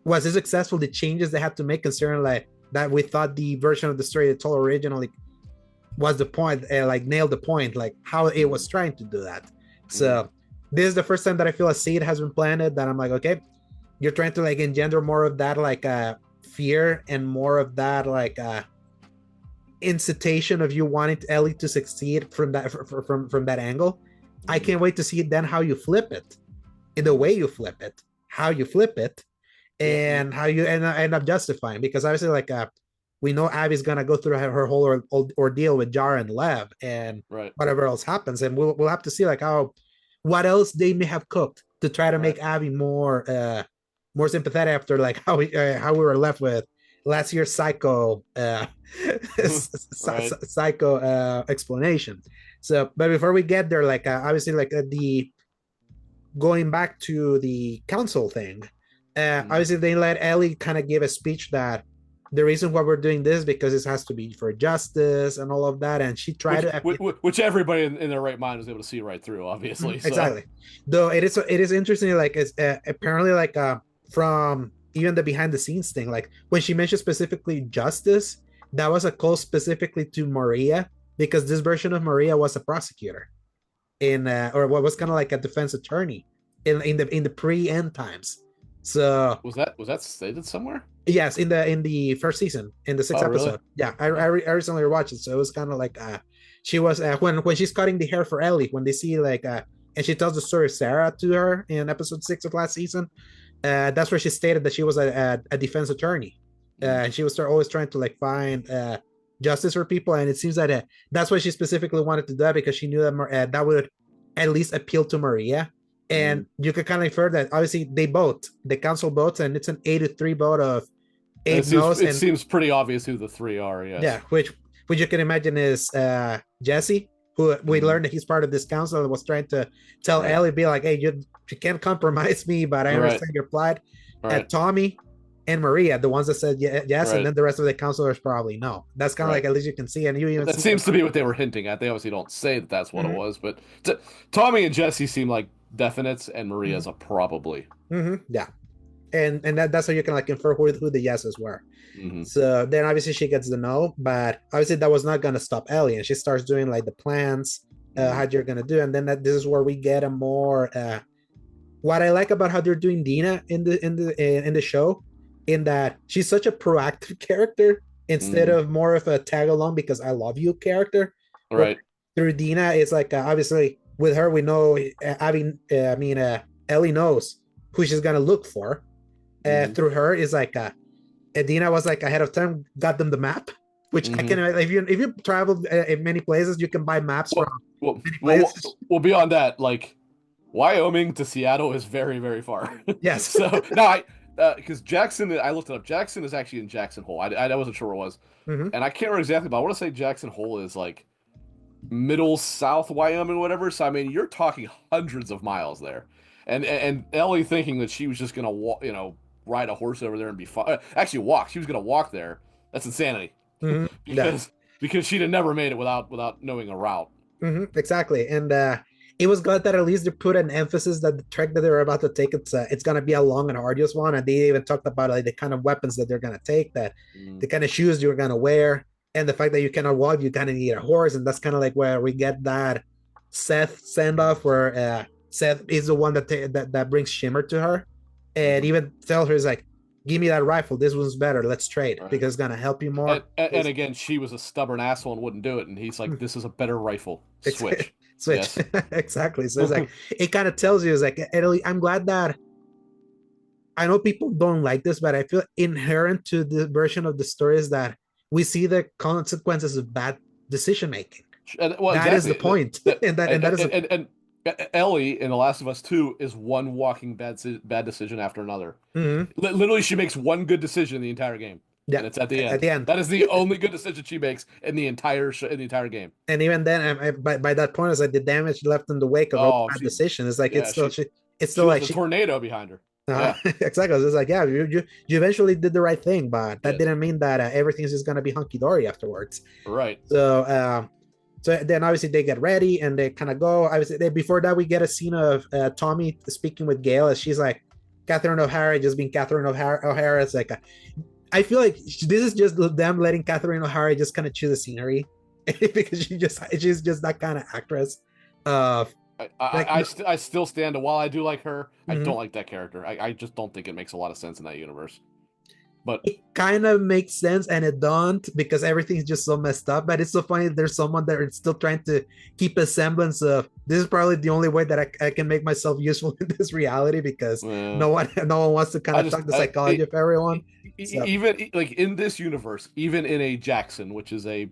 was it successful, the changes they had to make, considering like that we thought the version of the story they told originally was the point, like nailed the point, like how it was trying to do that. Hmm. So this is the first time that I feel a seed has been planted, that I'm like, okay, you're trying to like engender more of that like fear and more of that like incitation of you wanting Ellie to succeed from that from that angle. I Hmm. can't wait to see then how you flip it, in the way you flip it, how you flip it, Yeah, yeah, and how you end up justifying, because obviously like we know Abby's gonna go through her whole ordeal with Jar and Lev and right, whatever else happens, and we'll have to see like how what else they may have cooked to try to right. make Abby more sympathetic after like how we were left with last year's psycho Right. psycho explanation. So but before we get there, like obviously like the going back to the council thing, Mm. obviously they let Ellie kind of give a speech that the reason why we're doing this because it has to be for justice and all of that, and she tried Which, to which which everybody in their right mind was able to see right through, obviously. So, exactly. Though it is interesting, like it's apparently like from even the behind the scenes thing, like when she mentioned specifically justice, that was a call specifically to Maria, because this version of Maria was a prosecutor in or what was kind of like a defense attorney in the pre end times. So was that stated somewhere? yes, in the first season, in the sixth Oh, really? episode. Yeah, Huh. I recently watched it, so it was kind of like she was when she's cutting the hair for Ellie, when they see like and she tells the story of Sarah to her in episode 6 of last season. That's where she stated that she was a defense attorney, Mm. and she was always trying to like find justice for people. And it seems that that's why she specifically wanted to do that, because she knew that that would at least appeal to Maria, And you can kind of infer that obviously the council votes, and it's an 8-3 vote of And eight no's. it And seems pretty obvious who the three are. yeah, Yes. which you can imagine is Jesse, who we learned that he's part of this council and was trying to tell Right. Ellie, be like, hey, you can't compromise me, but I Right. understand your plight. Right. Tommy and Maria, the ones that said yes, and Right. then the rest of the councilors probably no. That's kind of Right. like, at least you can see, and you even That see seems to be what they were hinting at. They obviously don't say that that's what it Mhm, was, but Tommy and Jesse seem like definites, and mhm, Maria's a probably. yeah, and that's how you can like infer who the yeses were. Hmm. So then obviously she gets the no, but obviously that was not gonna stop Ellie, and she starts doing like the plans, Hmm. how you're gonna do, and then this is where we get a more what I like about how they're doing Dina in the show, in that she's such a proactive character instead Hmm. of more of a tag along because I love you character. Where Right. through Dina, it's like obviously with her we know Ellie knows who she's gonna look for. Hmm. Through her is like Dina was like ahead of time, got them the map, which I can Hmm. if you travel in many places, you can buy maps from Well, well, many well, places. well, beyond that, like Wyoming to Seattle is very, very far. Yes. So no, I because Jackson, I looked it up. Jackson is actually in Jackson Hole. I wasn't sure where it was, Hmm. and I can't remember exactly, but I want to say Jackson Hole is like middle South Wyoming, or whatever. So I mean, you're talking hundreds of miles there, and Ellie thinking that she was just gonna walk, ride a horse over there and be fine. Actually, walk. She was gonna walk there. That's insanity Hmm. Yeah. because she'd have never made it without knowing a route. Exactly, and it was glad that at least they put an emphasis that the trek that they're about to take, it's gonna be a long and arduous one, and they even talked about like the kind of weapons that they're gonna take, that Mm. the kind of shoes you're gonna wear, and the fact that you cannot walk, you kind of need a horse, and that's kind of like where we get that Seth send off, where Seth is the one that brings Shimmer to her, and Hmm. even tells her, is like, give me that rifle, this one's better, let's trade Right. because it's gonna help you And, more. and and It's, again, she was a stubborn asshole and wouldn't do it. And he's like, "This is a better rifle. it's Switch." switch. Yes. Exactly, so it's like it kind of tells you, it's like, Italy, I'm glad that I know people don't like this, but I feel inherent to the version of the story is that we see the consequences of bad decision making. Well, That is the exactly. point. And that is And Ellie in The Last of Us 2 is one walking bad decision after another. Mhm. Literally, she makes one good decision in the entire game, Yeah, and it's at the at end. the end. That is the only good decision she makes in the entire in the entire game. And even then, by that point, it's like the damage left in the wake of all Oh, bad decisions. It's like yeah, it's she still left like a she tornado behind her. Yeah. exactly. It's like, yeah, you eventually did the right thing, but that Yes. didn't mean that everything's just gonna be hunky dory afterwards. Right. So then obviously they get ready and they kind of go. Obviously, before that, we get a scene of Tommy speaking with Gail as she's like, Catherine O'Hara just being Catherine O'Hara. It's like, I feel like this is just them letting Catherine O'Hara just kind of chew the scenery because she's just that kind of actress. Uh, like, I still stand to, while I do like her, I mhm. don't like that character. I just don't think it makes a lot of sense in that universe. But It kind of makes sense and it don't, because everything's just so messed up. But it's so funny, there's someone that is still trying to keep a semblance of, this is probably the only way that I can make myself useful in this reality, because uh, no one wants to kind I of just talk the psychology of everyone. So even like in this universe, even in a Jackson, which is a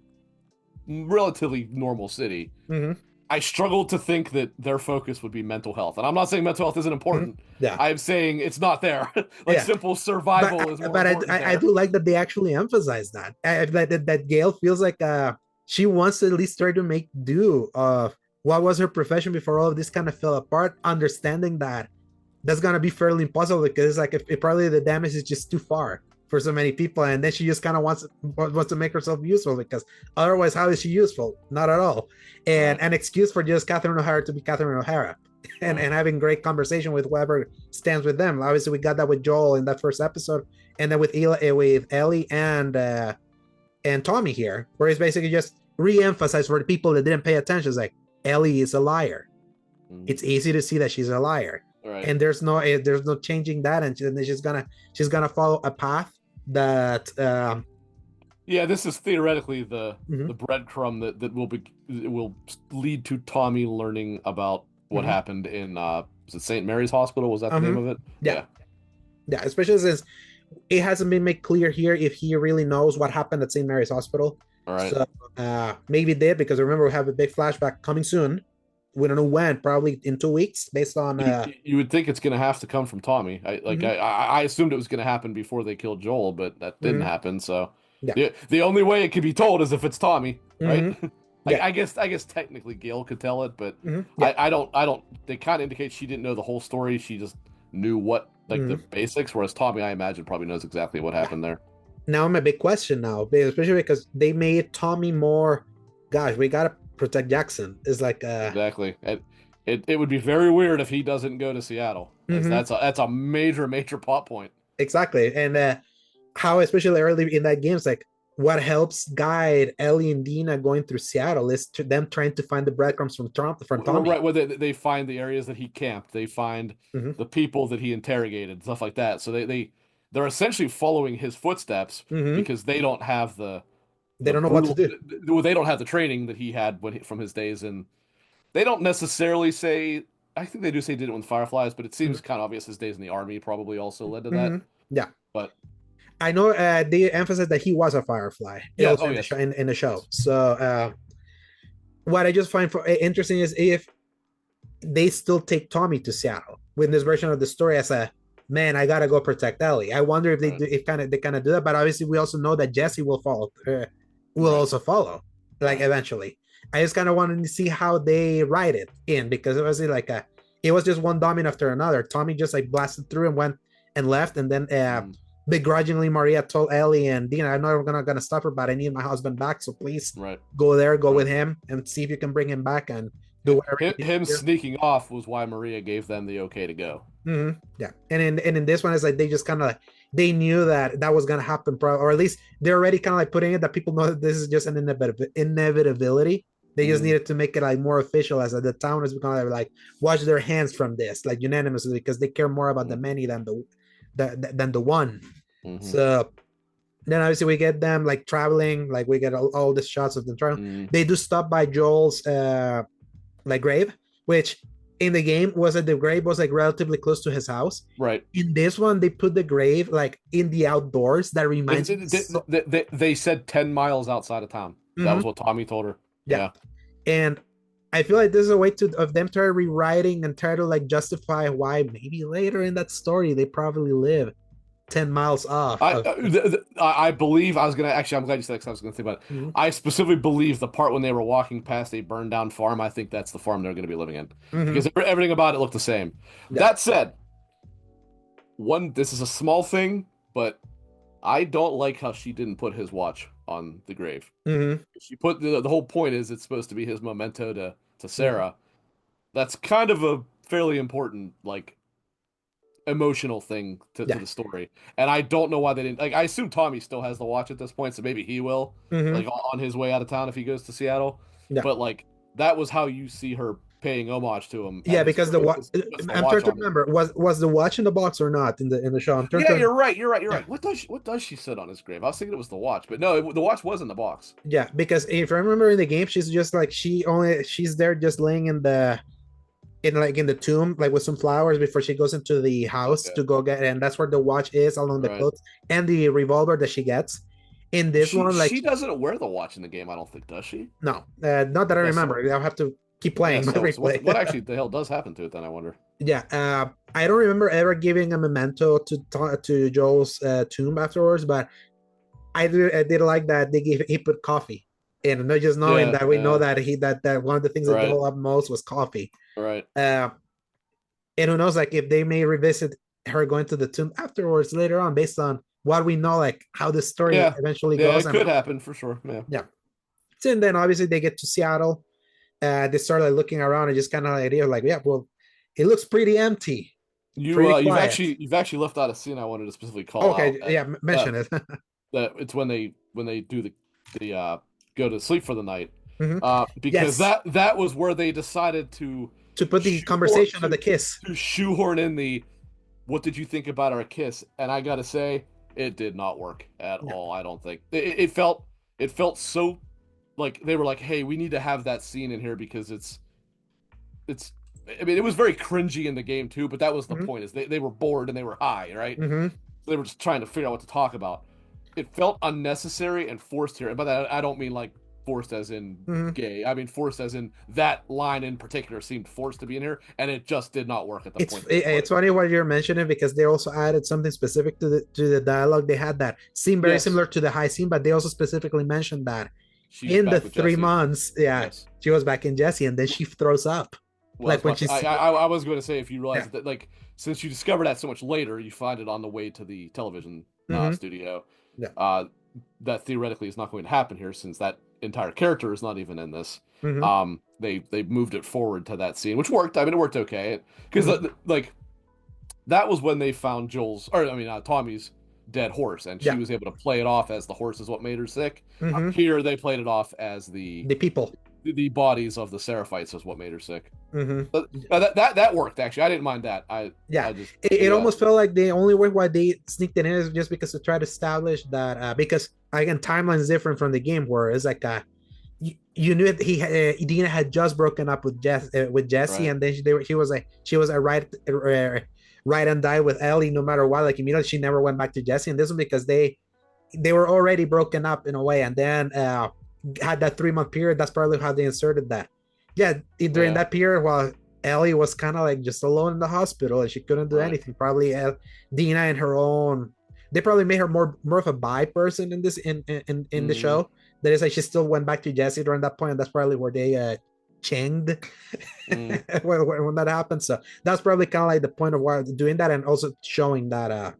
relatively normal city, mhm, I struggle to think that their focus would be mental health. And I'm not saying mental health isn't mhm, important. yeah, I'm saying it's not there. Like yeah. simple But survival is more important I there. do like that they actually emphasize that. That Gail feels like she wants to at least try to make do of what was her profession before all of this kind of fell apart, understanding that that's gonna be fairly impossible, because like if probably the damage is just too far for so many people, and then she just kind of wants to make herself useful, because otherwise how is she useful? Not at all. And Right, an excuse for just Catherine O'Hara to be Catherine O'Hara, right. and having great conversation with whoever stands with them. Obviously we got that with Joel in that first episode, and then with Ellie and Tommy here, where it's basically just re-emphasized for the people that didn't pay attention. It's like, Ellie is a liar. Mm, It's easy to see that she's a liar, right. and there's no changing that, and she's gonna follow a path that Yeah, this is theoretically the mhm, breadcrumb that will lead to Tommy learning about what mhm, happened in was it St. Mary's Hospital? Was that the name of it? yeah, Yeah. yeah, especially since it hasn't been made clear here if he really knows what happened at St. Mary's Hospital. All right. So maybe did, because remember we have a big flashback coming soon we don't know when, probably in 2 weeks, based on You would think it's going to have to come from Tommy. mhm, I assumed it was going to happen before they killed Joel, but that didn't mhm, happen. So yeah, the only way it could be told is if it's Tommy, right? mhm, yeah, I guess technically Gail could tell it, but yeah, I don't. They kind of indicate she didn't know the whole story. She just knew what like the mhm, basics. Whereas Tommy, I imagine, probably knows exactly what yeah. happened there. Now my big question now, especially because they made Tommy more. Gosh, we gotta protect Jackson. It's like Exactly. It would be very weird if he doesn't go to Seattle, as mhm, that's a major plot point. exactly, and how especially early in that game, it's like what helps guide Ellie and Dina going through Seattle is them trying to find the breadcrumbs from Tommy. Right, where they find the areas that he camped, they find Hmm. the people that he interrogated, stuff like that. So they're essentially following his footsteps Hmm. because they don't have They the don't know what to brutal do. well, they don't have the training that he had from his days in. They don't necessarily say. I think they do say he did it with Fireflies, but it seems kind of obvious his days in the army probably also led to Hmm. that. Yeah, But I know they emphasized that he was a Firefly. It yes, was oh in the yes, show. In the show. So what I just find interesting is if they still take Tommy to Seattle with this version of the story as a man. I gotta go protect Ellie. I wonder if they right, do, if they kind of do that. But obviously, we also know that Jesse will follow. Will right, also follow, like right. eventually. I just kind of wanted to see how they write it in because it was like a. It was just one domino after another. Tommy just like blasted through and went and left, and then Mm, begrudgingly Maria told Ellie and Dina, "I'm not gonna stop her, but I need my husband back. So please right, go there, go with right. him, and see if you can bring him back and do whatever you need Him here." sneaking off was why Maria gave them the okay to go. Yeah, and in this one, it's like they just kind of they knew that that was gonna happen, or at least they're already kind of like putting it that people know that this is just an inevitability. They just Mm, needed to make it like more official, as the town is gonna like wash their hands from this, like unanimously, because they care more about the mm, many than than the one. mm, So then obviously we get them like traveling, like we get all the shots of them traveling. mm. They do stop by Joel's like grave, which in the game was that the grave was like relatively close to his house. Right. In this one, they put the grave like in the outdoors. That reminds me so. They said 10 miles outside of town. That was Mhm, what Tommy told her. yeah, Yeah. and I feel like this is a way to of them try rewriting and try to like justify why maybe later in that story they probably live 10 miles off of. I believe I was gonna actually. I'm glad you said that 'cause I was gonna think about it. Mhm, I specifically believe the part when they were walking past a burned down farm. I think that's the farm they're gonna be living in because mhm, everything about it looked the same. yeah, That said, this is a small thing, but I don't like how she didn't put his watch on the grave. mhm, She put the whole point is it's supposed to be his memento to mhm, Sarah. That's kind of a fairly important like emotional thing to yeah, the story. And I don't know why they didn't like I assume Tommy still has the watch at this point, so maybe he will, like mhm, on his way out of town if he goes to Seattle. yeah. But like that was how you see her paying homage to him at Yeah, his because grave is just the I'm trying watch to on it. remember was the watch in the box or not in the show. I'm trying Yeah, to. you're right. You're right. You're Yeah, right. What does she sit on his grave? I was thinking it was the watch, but no, the watch was in the box. yeah, because if I remember in the game, she's just like she's there just laying in the tomb like with some flowers before she goes into the house Okay. to go get, and that's where the watch is along the Right. clothes and the revolver that she gets. In this one, like She doesn't wear the watch in the game, I don't think, does she? no, not that I Yeah, so remember. I'll have to keep yeah, playing my so replay. what actually the hell does happen to it then, I wonder. Yeah, I don't remember ever giving a memento to Joel's tomb afterwards, but I did like that he put coffee in, not just knowing Yeah, that we know yeah. that that one of the things that Right. Joel loved most was coffee. Right. Uh, and who knows, like if they may revisit her going to the tomb afterwards later on, based on what we know, like how the story Yeah. eventually Yeah, goes, it and could happen for sure. Yeah. yeah. So, and then obviously they get to Seattle. They start like looking around and just kind of idea like, yeah, well, it looks pretty empty, You pretty quiet. you've actually left out a scene I wanted to specifically call Okay, out yeah, uh, mention it. that it's when they do the go to sleep for the night. Hmm. Because Yes, that was where they decided to put the shoehorn conversation of the kiss. to shoehorn in the what did you think about our kiss? And I gotta say, it did not work at No. all. I don't think it felt so like they were like, hey, we need to have that scene in here because it's. I mean, it was very cringy in the game too, but that was the Hmm. point. Is they were bored and they were high, right? Hmm. They were just trying to figure out what to talk about. It felt unnecessary and forced here. And by that, I don't mean like forced as in Mhm. gay. I mean forced as in that line in particular seemed forced to be in here, and it just did not work at the point that they put It's it. funny what you're mentioning because they also added something specific to the dialogue. They had that scene very Yes, similar to the high scene, but they also specifically mentioned that she's in the back with three Jesse. months, yeah, Yes. she was back in Jesse, and then she throws up, Well, I was like when about to, she's I was going to say if you yeah, realize that like since you discover that so much later, you find it on the way to the television mm-hmm, studio. yeah, Uh, that theoretically is not going to happen here since that entire character is not even in this. mm-hmm, They moved it forward to that scene, which worked. I mean, it worked okay because mm-hmm, like that was when they found Tommy's dead horse, and she yeah, was able to play it off as the horse is what made her sick. mm-hmm, Here they played it off as the people, the bodies of the Seraphites is what made her sick. mm-hmm. But that worked actually. I didn't mind that. Yeah, I just it yeah almost felt like the only way why they sneaked it in is just because to try to establish that because again timeline is different from the game where it's like you knew that Dina had just broken up with Jesse, right. and then she was a right and die with Ellie no matter what. Like immediately, she never went back to Jesse, and this was because they were already broken up in a way, and then had that 3 month period. That's probably how they inserted that. Yeah, during Yeah, that period, while Ellie was kind of like just alone in the hospital and she couldn't do right. anything. Probably Dina and her own. They probably made her more of a bi person in this in the Mm, show. That is like she still went back to Jesse during that point, and that's probably where they changed mm, when that happened. So that's probably kind of like the point of why doing that, and also showing that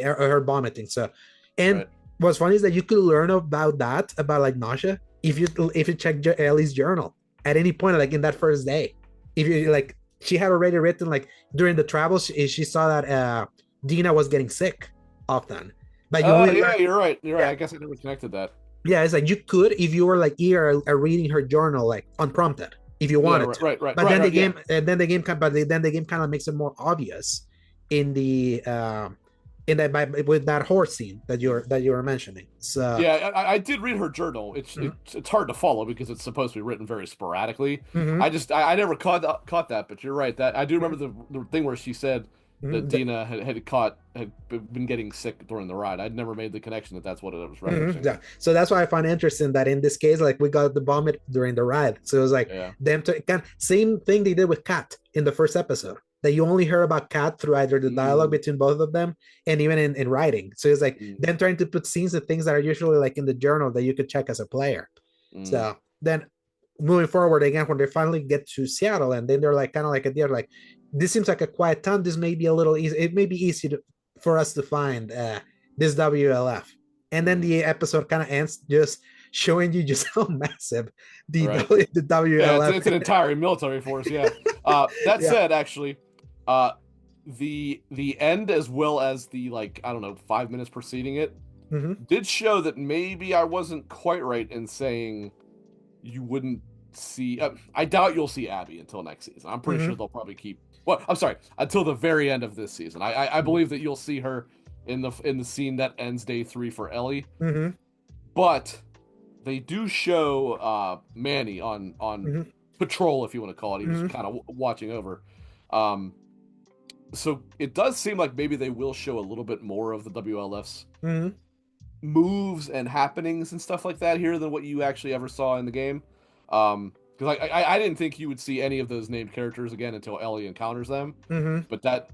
her vomiting. So, and right. what's funny is that you could learn about that about like nausea if you check Ellie's journal at any point, like in that first day. If you like, she had already written like during the travels, she saw that Dina was getting sick often, but you Oh only learn. yeah, you're right. You're right. Yeah, I guess I never connected that. yeah, it's like you could if you were like eager reading her journal like unprompted if you Yeah, wanted right, to. right, right, But right, then right. Yeah, then the game kind of makes it more obvious in the with that horse scene that you were mentioning. So yeah. I did read her journal. mhm, It's hard to follow because it's supposed to be written very sporadically. mhm, I never caught that, but you're right. That I do remember mhm, the thing where she said that mhm, Dina had been getting sick during the ride. I'd never made the connection that that's what it was referencing. yeah. So that's why I find interesting that in this case, like we got the vomit during the ride. So it was like Yeah. them to same thing they did with Kat in the first episode. That you only hear about Kat through either the dialogue Mm, between both of them and even in writing. So it's like mm, them trying to put scenes of things that are usually like in the journal that you could check as a player. mm. So then moving forward again, when they finally get to Seattle, and then they're like kind of like they're like, this seems like a quiet town. This may be a little easy. It may be easy for us to find this WLF. And then Mm. the episode kind of ends just showing you just how massive Right. the Yeah, WLF. it's an entire military force. Yeah. That Yeah. said, actually, uh, the end as well as the like I don't know 5 minutes preceding it Mm-hmm. did show that maybe I wasn't quite right in saying you wouldn't see. I doubt you'll see Abby until next season. I'm pretty sure Mm-hmm. they'll probably keep. Well, I'm sorry, until the very end of this season. I believe that you'll see her in the scene that ends day 3 for Ellie, Mm-hmm. but they do show Manny on Mm-hmm. patrol, if you want to call it. He was Mm-hmm. kind of watching over. Um, so it does seem like maybe they will show a little bit more of the WLF's Mm-hmm. moves and happenings and stuff like that here than what you actually ever saw in the game. Because I didn't think you would see any of those named characters again until Ellie encounters them, Mm-hmm. but that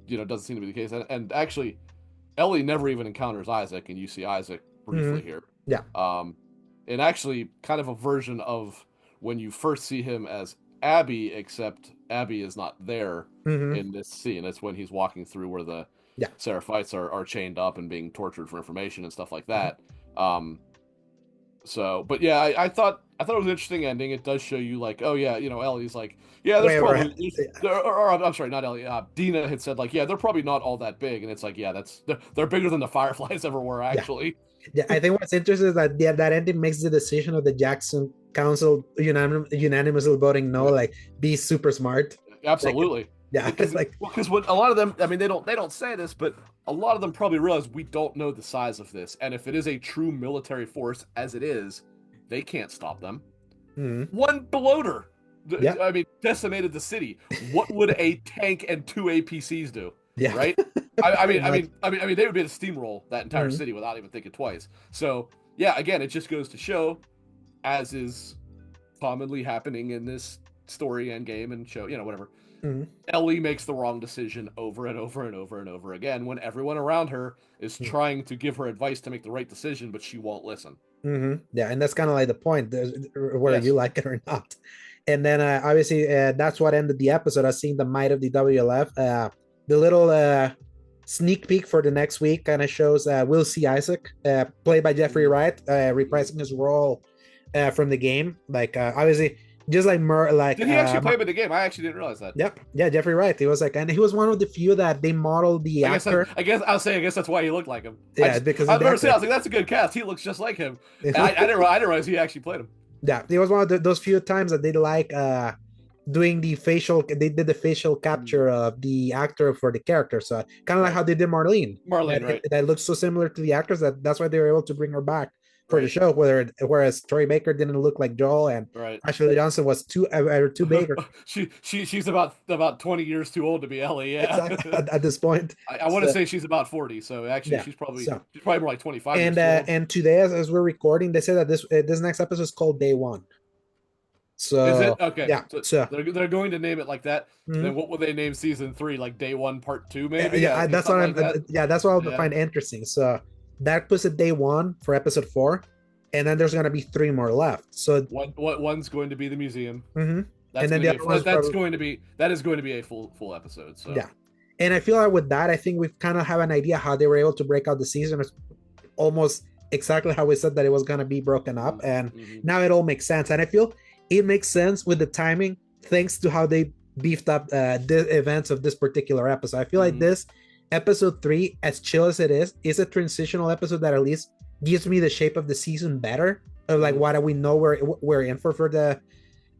doesn't seem to be the case. And actually, Ellie never even encounters Isaac, and you see Isaac briefly Mm-hmm. here. Yeah. And actually, kind of a version of when you first see him as Abby, except Abby is not there Mm-hmm. in this scene. It's when he's walking through where the Yeah. Seraphites are chained up and being tortured for information and stuff like Mm-hmm. that. Um, but yeah, I thought it was an interesting ending. It does show you like, oh yeah, Ellie's like, yeah, there's Wait, probably yeah. or I'm sorry, not Ellie. Dina had said like, yeah, they're probably not all that big, and it's like, yeah, they're bigger than the Fireflies ever were Yeah. actually. Yeah, I think what's interesting is that that ending makes the decision of the Jackson Council unanimously voting no, Yeah, like be super smart. Like, absolutely. yeah, it's like, Because when a lot of them, I mean, they don't say this, but a lot of them probably realize we don't know the size of this, and if it is a true military force as it is, they can't stop them. mm, One bloater, yeah, I mean, decimated the city. What would a tank and 2 APCs do? yeah, Right? I mean, pretty I much. mean, I mean, I mean, they would be able to steamroll that entire Mm, city without even thinking twice. So yeah, again, it just goes to show as is commonly happening in this story and game and show, whatever. Mhm. Ellie makes the wrong decision over and over and over and over again when everyone around her is trying to give her advice to make the right decision, but she won't listen. Yeah, and that's kind of like the point, whether you Yes. like it or not. And then obviously that's what ended the episode. I seen the might of the WLF. The little sneak peek for the next week kind of shows Will C. Isaac, played by Jeffrey Wright, reprising his role from the game. Like obviously, just like Did he actually play him in the game? I actually didn't realize that. Yep, yeah, Jeffrey Wright. He was like, and he was one of the few that they modeled the actor. I guess that's why he looked like him. Yeah, because I remember saying, I was like, that's a good cast. He looks just like him. And I didn't realize he actually played him. Yeah, it was one of those few times that they like doing the facial. They did the facial capture of the actor for the character. So kind of like how they did Marlene. Marlene, right? That looks so similar to the actors that's why they were able to bring her back for the show. Whereas Troy Baker didn't look like Joel, and Ashley Johnson was too big. She's about 20 years too old to be Ellie. Yeah, exactly, at this point. I want to say she's about 40. So actually, she's probably more like 25. And today, as we're recording, they say that this next episode is called Day One. So is it okay? Yeah, so they're going to name it like that. Then what will they name season 3? Like Day One, Part 2, maybe? Yeah, that's what that's what I'll find interesting. So that puts it Day One for episode 4, and then there's gonna be 3 more left. So one's going to be the museum. And then that is going to be a full episode. So yeah, and I feel like with that, I think we've kind of have an idea how they were able to break out the season. It's almost exactly how we said that it was gonna be broken up, and now it all makes sense. And I feel it makes sense with the timing, thanks to how they beefed up the events of this particular episode. I feel like this episode 3, as chill as it is a transitional episode that at least gives me the shape of the season better. Of like what do we know we're in for the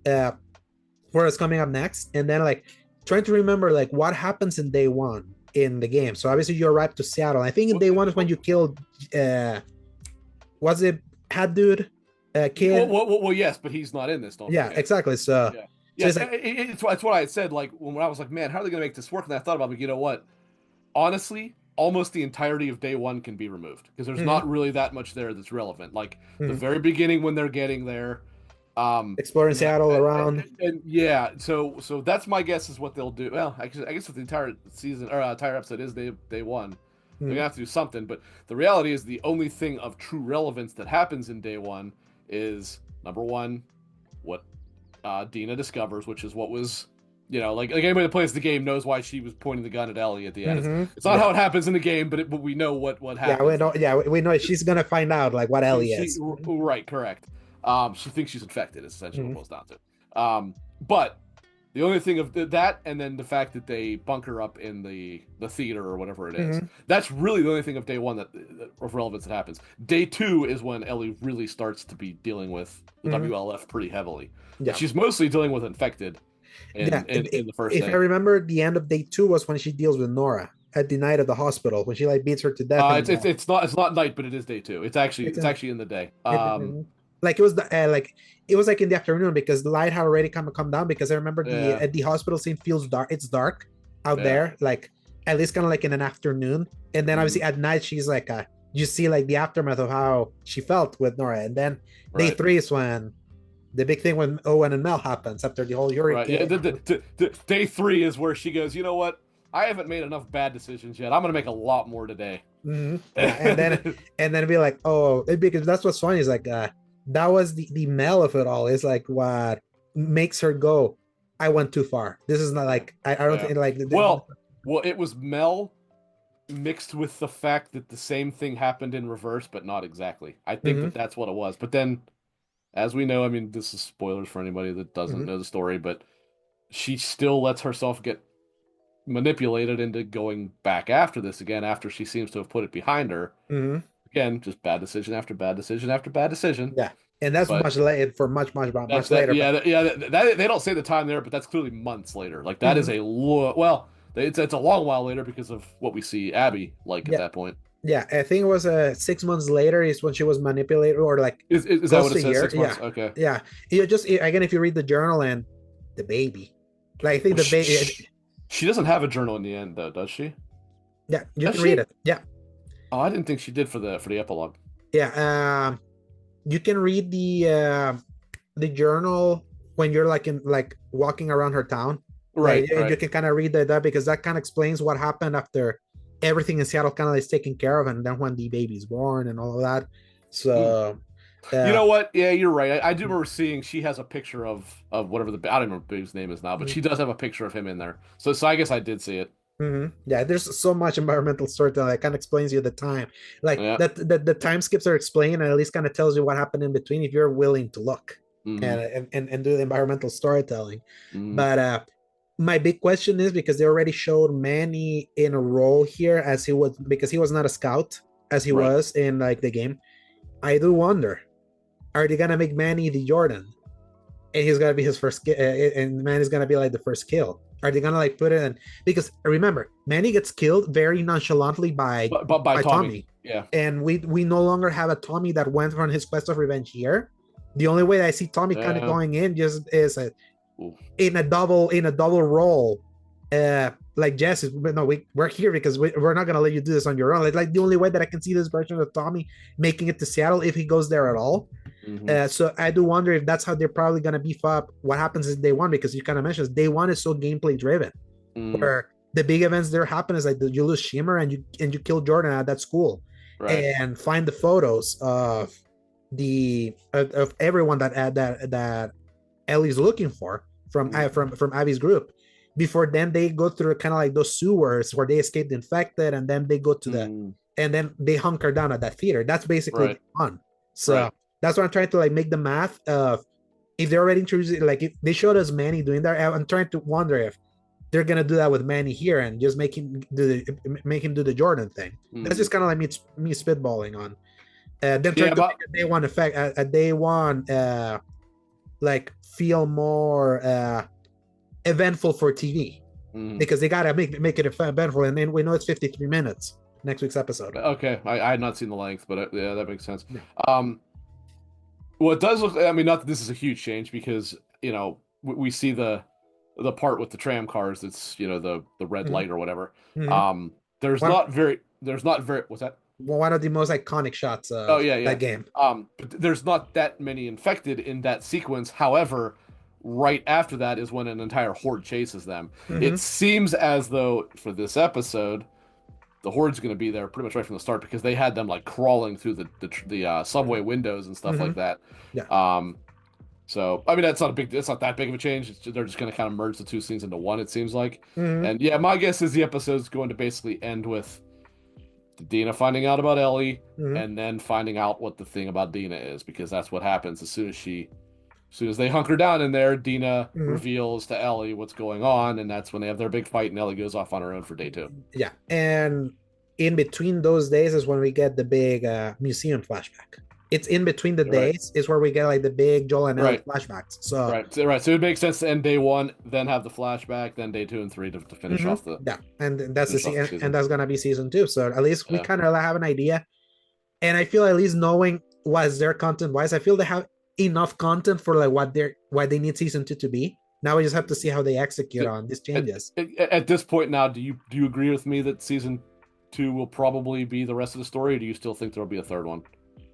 for what's coming up next, and then like trying to remember like what happens in Day One in the game. So obviously you arrived to Seattle. I think in Day One is when you killed was it Hat Dude? Kid. Well, yes, but he's not in this. Exactly. So, it's what I had said. Like when I was like, man, how are they going to make this work? And I thought about, you know what? Honestly, almost the entirety of Day One can be removed because there's not really that much there that's relevant. Like the very beginning when they're getting there, exploring Seattle around, and yeah. So that's my guess is what they'll do. Well, I guess if the entire season or entire episode is Day One. They're gonna have to do something, but the reality is the only thing of true relevance that happens in Day One is number one, what Dina discovers, which is what was, like anybody that plays the game knows why she was pointing the gun at Ellie at the end. It's not how it happens in the game, but we know what happens. We know she's gonna find out like what Ellie is. Right, correct. She thinks she's infected. Is essentially what it boils down to. But the only thing of that, and then the fact that they bunker up in the theater or whatever it is, that's really the only thing of Day One that of relevance that happens. Day 2 is when Ellie really starts to be dealing with the WLF pretty heavily. Yeah. She's mostly dealing with infected in the first day. If I remember, the end of Day 2 was when she deals with Nora at the night of the hospital, when she like beats her to death. It's not night, but it is Day 2. It's actually in the day. Like it was it was like in the afternoon because the light had already come down, because I remember the hospital scene feels dark. It's dark out there, like at least kind of like in an afternoon. And then obviously at night she's like you see like the aftermath of how she felt with Nora. And then Day 3 is when the big thing when Owen and Mel happens after the whole Yuri. Day 3 is where she goes, you know what? I haven't made enough bad decisions yet. I'm gonna make a lot more today. And then be like, because that's what's funny is like that was the Mel of it all. Is like what makes her go, I went too far. This is not like I don't think like well it was Mel mixed with the fact that the same thing happened in reverse, but not exactly. I think that's what it was. But then, as we know, I mean, this is spoilers for anybody that doesn't know the story, but she still lets herself get manipulated into going back after this again after she seems to have put it behind her. Again, just bad decision after bad decision after bad decision. Yeah, and that's much later. They don't say the time there, but that's clearly months later. Like that is it's a long while later because of what we see Abby at that point. Yeah, I think it was 6 months later is when she was manipulated, or like is that what it says? 6 months? Yeah. Okay. Yeah, just again, if you read the journal and the baby, like I think the baby. She doesn't have a journal in the end, though, does she? Yeah, you can read it. Yeah. Oh, I didn't think she did for the epilogue. Yeah. you can read the journal when you're like in like walking around her town. Like Right, you right. can kind of read that because that kind of explains what happened after everything in Seattle kind of is taken care of, and then when the baby's born and all of that. Hmm. So You uh know what? Yeah, you're right. I do remember seeing she has a picture of whatever I don't remember what the baby's name is now, but she does have a picture of him in there. So I guess I did see it. Yeah, there's so much environmental storytelling that kind of explains you the time. Like Yeah. that the time skips are explained and at least kind of tells you what happened in between if you're willing to look Hmm. and do the environmental storytelling. Hmm. But my big question is because they already showed Manny in a role here as he was because he was not a scout as he Right. was in like the game. I do wonder, are they gonna make Manny the Jordan? And he's gonna be his first and Manny's gonna be like the first kill. Are they gonna like put it in? Because remember, Manny gets killed very nonchalantly But by by Tommy. Tommy, Yeah. and we no longer have a Tommy that went on his quest of revenge here. The only way that I see Tommy kind of Yeah. going in just is Ooh. in a double role. Like Jess is no, we're here because we're not gonna let you do this on your own. Like the only way that I can see this version of Tommy making it to Seattle if he goes there at all. Hmm. So I do wonder if that's how they're probably gonna beef up what happens is day one because you kind of mentioned day one is so gameplay driven Hmm. where the big events there happen is like you lose Shimmer and you kill Jordan at that school Right. and find the photos of of everyone that Ellie's looking for from Abby's group. Before then, they go through kind of like those sewers where they escape the infected, and then they go to Mm. and then they hunker down at that theater. That's basically Right. the fun. So Right. that's what I'm trying to like make the math of if they're already introducing like if they showed us Manny doing that. I'm trying to wonder if they're gonna do that with Manny here and just make him do the Jordan thing. That's Mm. just kind of like me spitballing on. Then trying Yeah, to but make a day one effect a day one like feel more eventful for TV mm. because they gotta make it eventful, and then we know it's 53 minutes next week's episode. Okay. I had not seen the length, but yeah, that makes sense. Yeah. Um, well, it does look. I mean, not that this is a huge change because we see the part with the tram cars. It's the red Mm-hmm. light or whatever. Mm-hmm. Um, One, there's not very what's that? one of the most iconic shots Oh of yeah, yeah. that game. But there's not that many infected in that sequence. However, right after that is when an entire horde chases them. It Mm-hmm. seems as though for this episode, the horde's going to be there pretty much right from the start because they had them like crawling through the subway windows and stuff Mm-hmm. like that. Yeah. So I mean that's not that big of a change. They're just going to kind of merge the two scenes into one. It seems like, Mm-hmm. and yeah, my guess is the episode's going to basically end with Dina finding out about Ellie Mm-hmm. and then finding out what the thing about Dina is because that's what happens as soon as they hunker down in there, Dina Mm-hmm. reveals to Ellie what's going on, and that's when they have their big fight, and Ellie goes off on her own for day two. Yeah, and in between those days is when we get the big museum flashback. It's in between the Right, days is where we get like the big Joel and Ellie right, flashbacks. So right. So it makes sense to end day one, then have the flashback, then day two and three to yeah, and that's finish off the and season. that's gonna be season two. So at least we Yeah. kind of have an idea, and I feel at least knowing what's their content wise, I feel they have enough content for like what they need season two to be. Now we just have to see how they execute So, on these at, changes. at this point now, do you agree with me that season two will probably be the rest of the story, or do you still think there'll be a third one?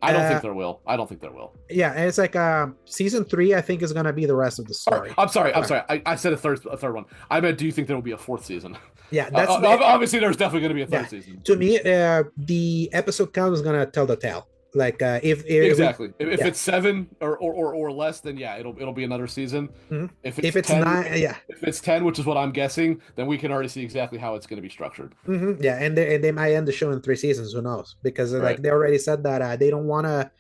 I don't Uh, think there will. I don't think there will. yeah, and it's like season three. I think is gonna be the rest of the Or, story. I'm sorry. I'm But sorry. I said a third one. I meant, do you think there will be a fourth season? yeah, that's Obviously, there's definitely going to be a yeah. third season. To me, the episode count is gonna tell the tale. Like if we Exactly. If yeah. it's seven or less, then yeah, it'll be another season. Mhm. If If it's it's 10, not, yeah, if it's 10, which is what I'm guessing, then we can already see exactly how it's going to be structured. yeah, and they might end the show in three seasons. Who knows? Because like Right. they already said that they don't want to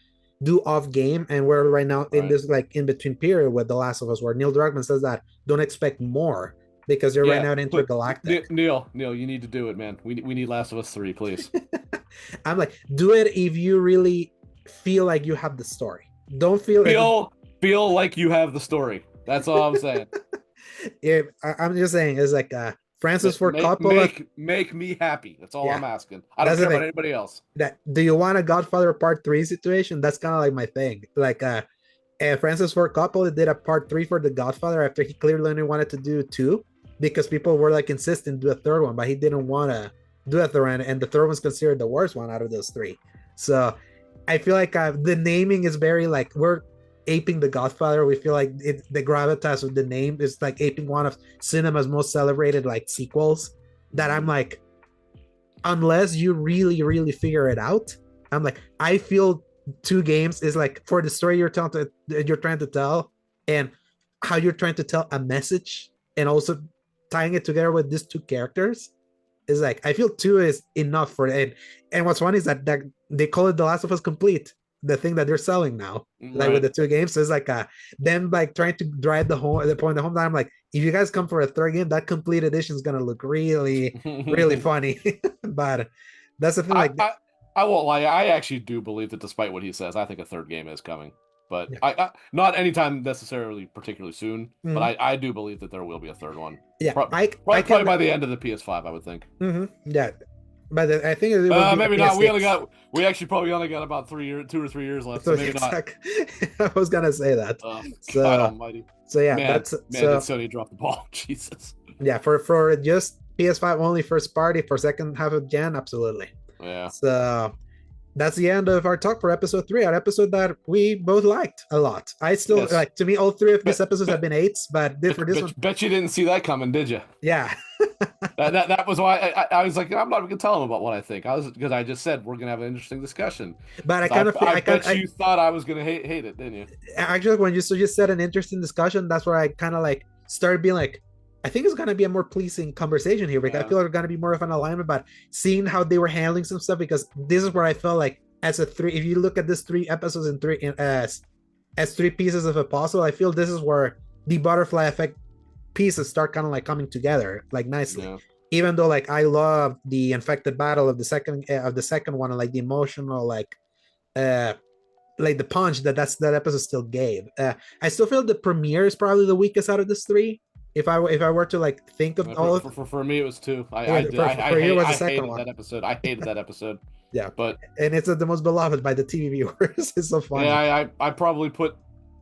do off game, and we're right now in Right. this like in between period with The Last of Us, where Neil Druckmann says that don't expect more because they're right Yeah. now in intergalactic. Neil, you need to do it, man. We need Last of Us 3, please. I'm like, do it if you really feel like you have the story. Don't feel if Feel like you have the story. That's all I'm saying. I'm just saying it's like Francis Ford Make Coppola. make me happy. That's all Yeah, I'm asking. I don't that's the care about thing. anybody else. That do you want a Godfather Part Three situation? That's kind of like my thing. Like Francis Ford Coppola did a Part Three for The Godfather after he clearly only wanted to do two because people were like insistent to do a third one, but he didn't want to do a third one, and the third one's considered the worst one out of those three. So I feel like the naming is very like we're aping The Godfather. We feel like the gravitas of the name is like aping one of cinema's most celebrated like sequels. That I'm like, unless you really, really figure it out, I'm like, I feel two games is like for the story you're trying to tell, and how you're trying to tell a message, and also tying it together with these two characters is like I feel two is enough for it. And what's funny is that they call it The Last of Us Complete, the thing that they're selling now, like with Right. the two games. So it's like them like trying to drive the point home. That I'm like, if you guys come for a third game, that complete edition is gonna look really, really funny. But that's the thing. I, Like, I I won't lie. I actually do believe that, despite what he says, I think a third game is coming. But yeah, I not anytime necessarily particularly soon. But mhm. I do believe that there will be a third one. Yeah, Pro I probably can, by the end of the PS5, I would think. yeah, but I think it will be a Maybe not. PS6. We actually probably only got about 3 years, 2 or 3 years left. So So maybe it's not. like, I was gonna say that. God So Almighty, so yeah, man, that's man, did so Sony drop the ball? Jesus. yeah, for just PS5 only first party for second half of Jan, absolutely. Yeah. So that's the end of our talk for episode 3, our episode that we both liked a lot. I still Yes. like, to me all three of these Bet, episodes have bet, been eights, but for this one, bet you didn't see that coming, did you? yeah. That was why I was like, I'm not even gonna tell him about what I think. I was because I just said we're gonna have an interesting discussion. But I So kind of feel I bet you thought I was gonna hate it, didn't you? actually when you just said an interesting discussion, that's where I kind of like started being like, I think it's gonna be a more pleasing conversation here because I Yeah. feel like it's gonna be more of an alignment. But seeing how they were handling some stuff, because this is where I felt like as a three, if you look at this 3 episodes in three as 3 pieces of a puzzle, I feel this is where the butterfly effect pieces start kind of like coming together like nicely. Yeah. Even though like I love the infected battle of the second one, and like the emotional uh like the punch that episode still gave. I still feel the premiere is probably the weakest out of this three. If I were to like think of all of, For me, it was two. yeah, for you was the I second hated one. that episode. I hated that episode. Yeah, But and it's the most beloved by the TV viewers. It's so yeah, funny. I probably put.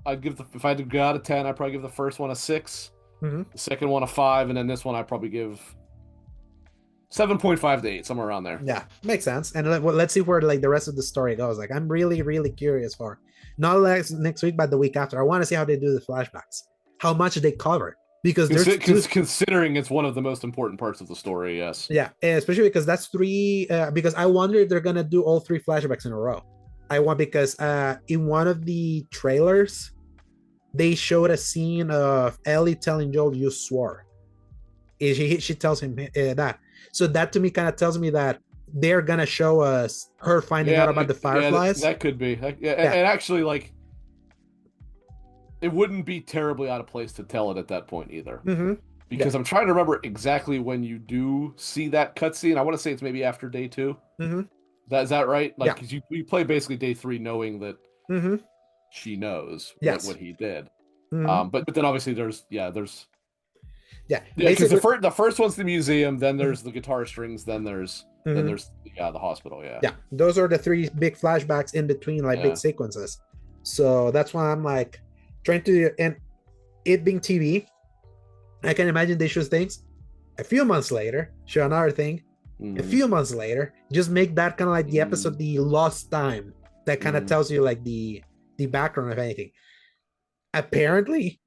I'd give the if I had to go out of 10, I'd probably give the first one a 6, Mm-hmm. the second one a 5, and then this one I'd probably give 7.5 to 8, somewhere around there. Yeah, makes sense. And let's see where like the rest of the story goes. Like I'm really, really curious for not like next week, but the week after. I want to see how they do the flashbacks, how much they cover, because there's two. Considering it's one of the most important parts of the story, yes. Yeah, especially because that's three. Because I wonder if they're gonna do all 3 flashbacks in a row. I want because in one of the trailers they showed a scene of Ellie telling Joel you swore. She tells him that. So that to me kind of tells me that they're gonna show us her finding out about the fireflies. That could be. Yeah. And actually, like, it wouldn't be terribly out of place to tell it at that point either. Mm-hmm. Because I'm trying to remember exactly when you do see that cutscene. I want to say it's maybe after day 2. Mm-hmm. Is that right? Like, Yeah. because you play basically day 3 knowing that Mm-hmm. she knows Yes. what he did. Mm-hmm. But then obviously there's Yeah. because the first one's the museum, then there's the guitar strings, then there's Mhm. the hospital. Yeah. Yeah, those are the 3 big flashbacks in between, like Yeah. big sequences. So that's why I'm like trying to, and it being TV, I can imagine they show things a few months later, show another thing a few months later, just make that kind of like the episode, the lost time that kind of tells you like the background of anything. Apparently,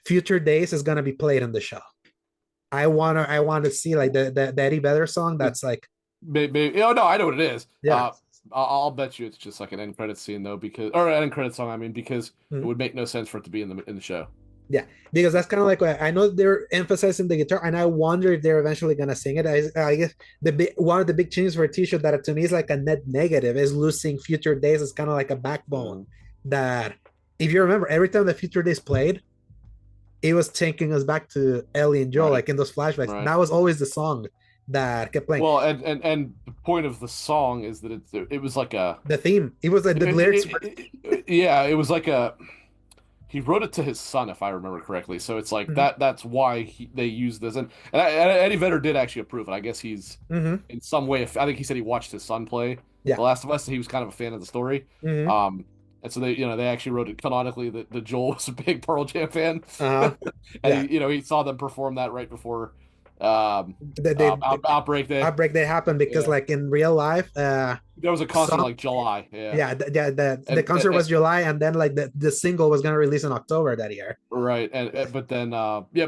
Future Days is gonna be played on the show. I want to see like the Eddie Vedder song. That's like Maybe. Oh no, I know what it is. yeah. I'll bet you it's just like an end credit scene though, or an end credit song. I mean, because Mhm. it would make no sense for it to be in the show. Yeah, because that's kind of like I know they're emphasizing the guitar, and I wonder if they're eventually gonna sing it. I guess one of the big changes for a T-shirt that to me is like a net negative is losing Future Days is kind of like a backbone that if you remember every time the Future Days played, it was taking us back to Ellie and Joel, Right. like in those flashbacks. Right. That was always the song that kept playing. Well, and the point of the song is that it was like a The theme, it was like the lyrics. yeah, it was like a he wrote it to his son, if I remember correctly. So it's like Mhm. that's why they used this, and Eddie Vedder did actually approve it. I guess he's Mhm. in some way. I think he said he watched his son play Yeah. The Last of Us, and he was kind of a fan of the story. Mhm. And so they actually wrote it canonically that Joel was a big Pearl Jam fan, Uh-huh. and Yeah. he saw them perform that right before They Outbreak Day. Outbreak Day happened because Yeah. like in real life, There was a concert like July, yeah, yeah, the concert and was July, and then like the single was gonna release in October that year. right, but then yeah,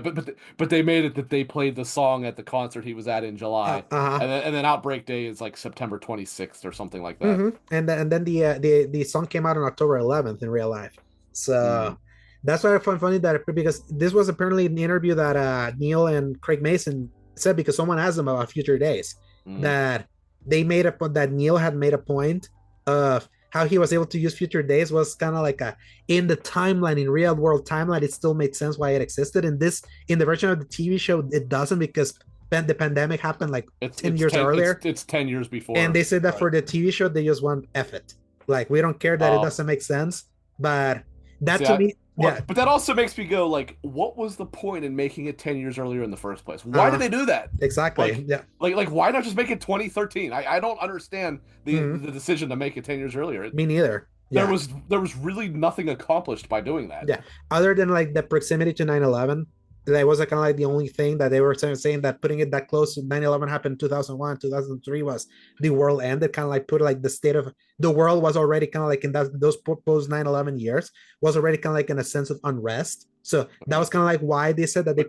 but they made it that they played the song at the concert he was at in July, Uh-huh. and then Outbreak Day is like September 26th or something like that. And then the song came out on October 11th in real life. So Mm, that's why I find funny that because this was apparently an interview that Neil and Craig Mason said, because someone asked them about Future Days, mm, that they made a point that Neil had made a point of how he was able to use Future Days was kind of like a in the timeline, in real world timeline, it still made sense why it existed. In the version of the TV show, it doesn't, because the pandemic happened like 10 years earlier, it's 10 years and before, they said that right? for the TV show, they just want F it. Like, we don't care that it doesn't make sense. But that See, to me, yeah. but that also makes me go like, what was the point in making it 10 years earlier in the first place? Why did Uh, they do that? exactly. Like, Yeah. why not just make it 2013? I don't understand Mhm. the decision to make it 10 years earlier. Me neither. Yeah. There was really nothing accomplished by doing that. Yeah. Other than like the proximity to 9/11, that was like kind of like the only thing that they were saying that putting it that close to 9/11 happened in 2001, 2003 was the world ended, kind of like put like the state of the world was already kind of like in those post 9/11 years was already kind of like in a sense of unrest. So that Okay. was kind of like why they said that But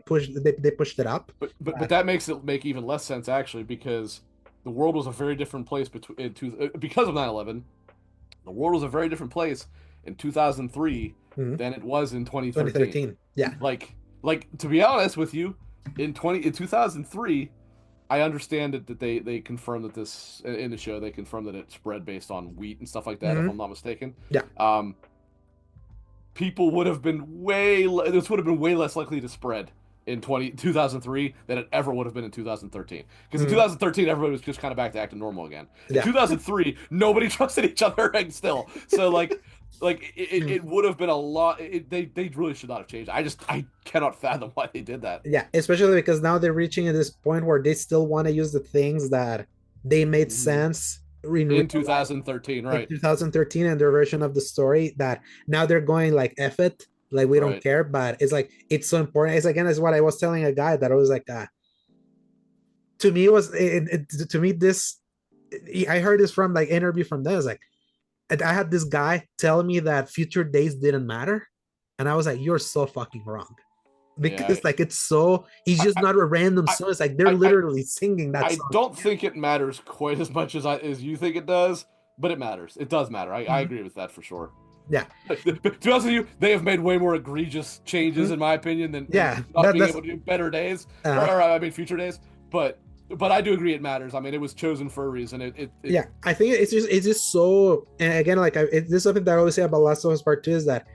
they pushed it up. but that makes it make even less sense actually because the world was a very different place because of 9/11. The world was a very different place in 2003 Mhm. than it was in 2013. 2013. Yeah. Like to be honest with you, in 2003, I understand that they confirmed that this in the show they confirmed that it spread based on wheat and stuff like that if Mhm. I'm not mistaken. Yeah. People would have been this would have been way less likely to spread in 2003 than it ever would have been in 2013. Because in Mhm. 2013, everybody was just kind of back to acting normal again. In Yeah. 2003, nobody trusted each other still. So it would have been a lot. They really should not have changed. I cannot fathom why they did that. Yeah, especially because now they're reaching at this point where they still want to use the things that they made Mhm. sense in real In life 2013, in right, 2013, and their version of the story, that now they're going like F it, like we don't right. care. But it's like it's so important. It's again, it's what I was telling a guy that I was like, to me, to me this, I heard this from like interview from them. It's like, and I had this guy tell me that Future Days didn't matter, and I was like, you're so fucking wrong. Yeah, Because like it's so, he's just I, not a random I, song. It's like they're I literally singing that I song. don't think it matters quite as much as you think it does, but it matters. It does matter. I Mhm. agree with that for sure. Yeah. To be honest with you, they have made way more egregious changes, Mhm. in my opinion, than Yeah, not being that's able to do better days, uh, or I mean future days. But I do agree it matters. I mean, it was chosen for a reason. yeah. I think it's just so. And again, like this is something that I always say about Last of Us Part Two is that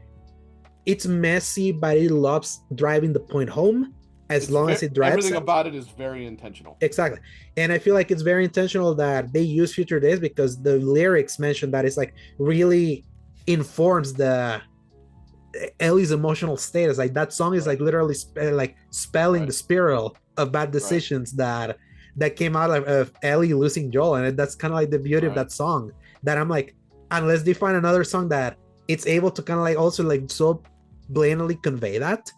it's messy, but it loves driving the point home as long as it drives everything it. about it is very intentional. Exactly. And I feel like it's very intentional that they use Future Days, because the lyrics mention that it's like really informs the Ellie's emotional status. Like that song is Right, like literally like spelling right, the spiral of bad right, decisions that came out of Ellie losing Joel, and that's kind of like the beauty of right, that song. That I'm like, unless they find another song that it's able to kind of like also like so blatantly convey that,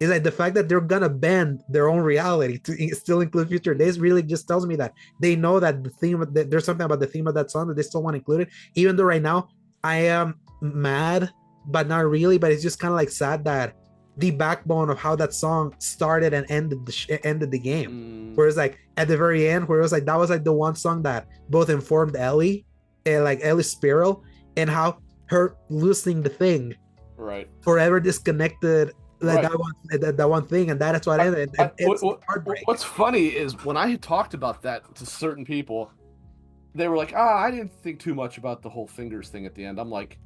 is like the fact that they're gonna bend their own reality to still include Future Days really just tells me that they know that the theme there's something about the theme of that song that they still want to include it, even though right now I am mad, but not really. But it's just kind of like sad that the backbone of how that song started and ended the game, mm, whereas like at the very end, where it was like that was like the one song that both informed Ellie and like Ellie's spiral, and how her losing the thing right, forever disconnected like right. that one thing, and that's what ended, and it's heartbreak. What's funny is when I had talked about that to certain people, they were like, "Ah, I didn't think too much about the whole fingers thing at the end." I'm like,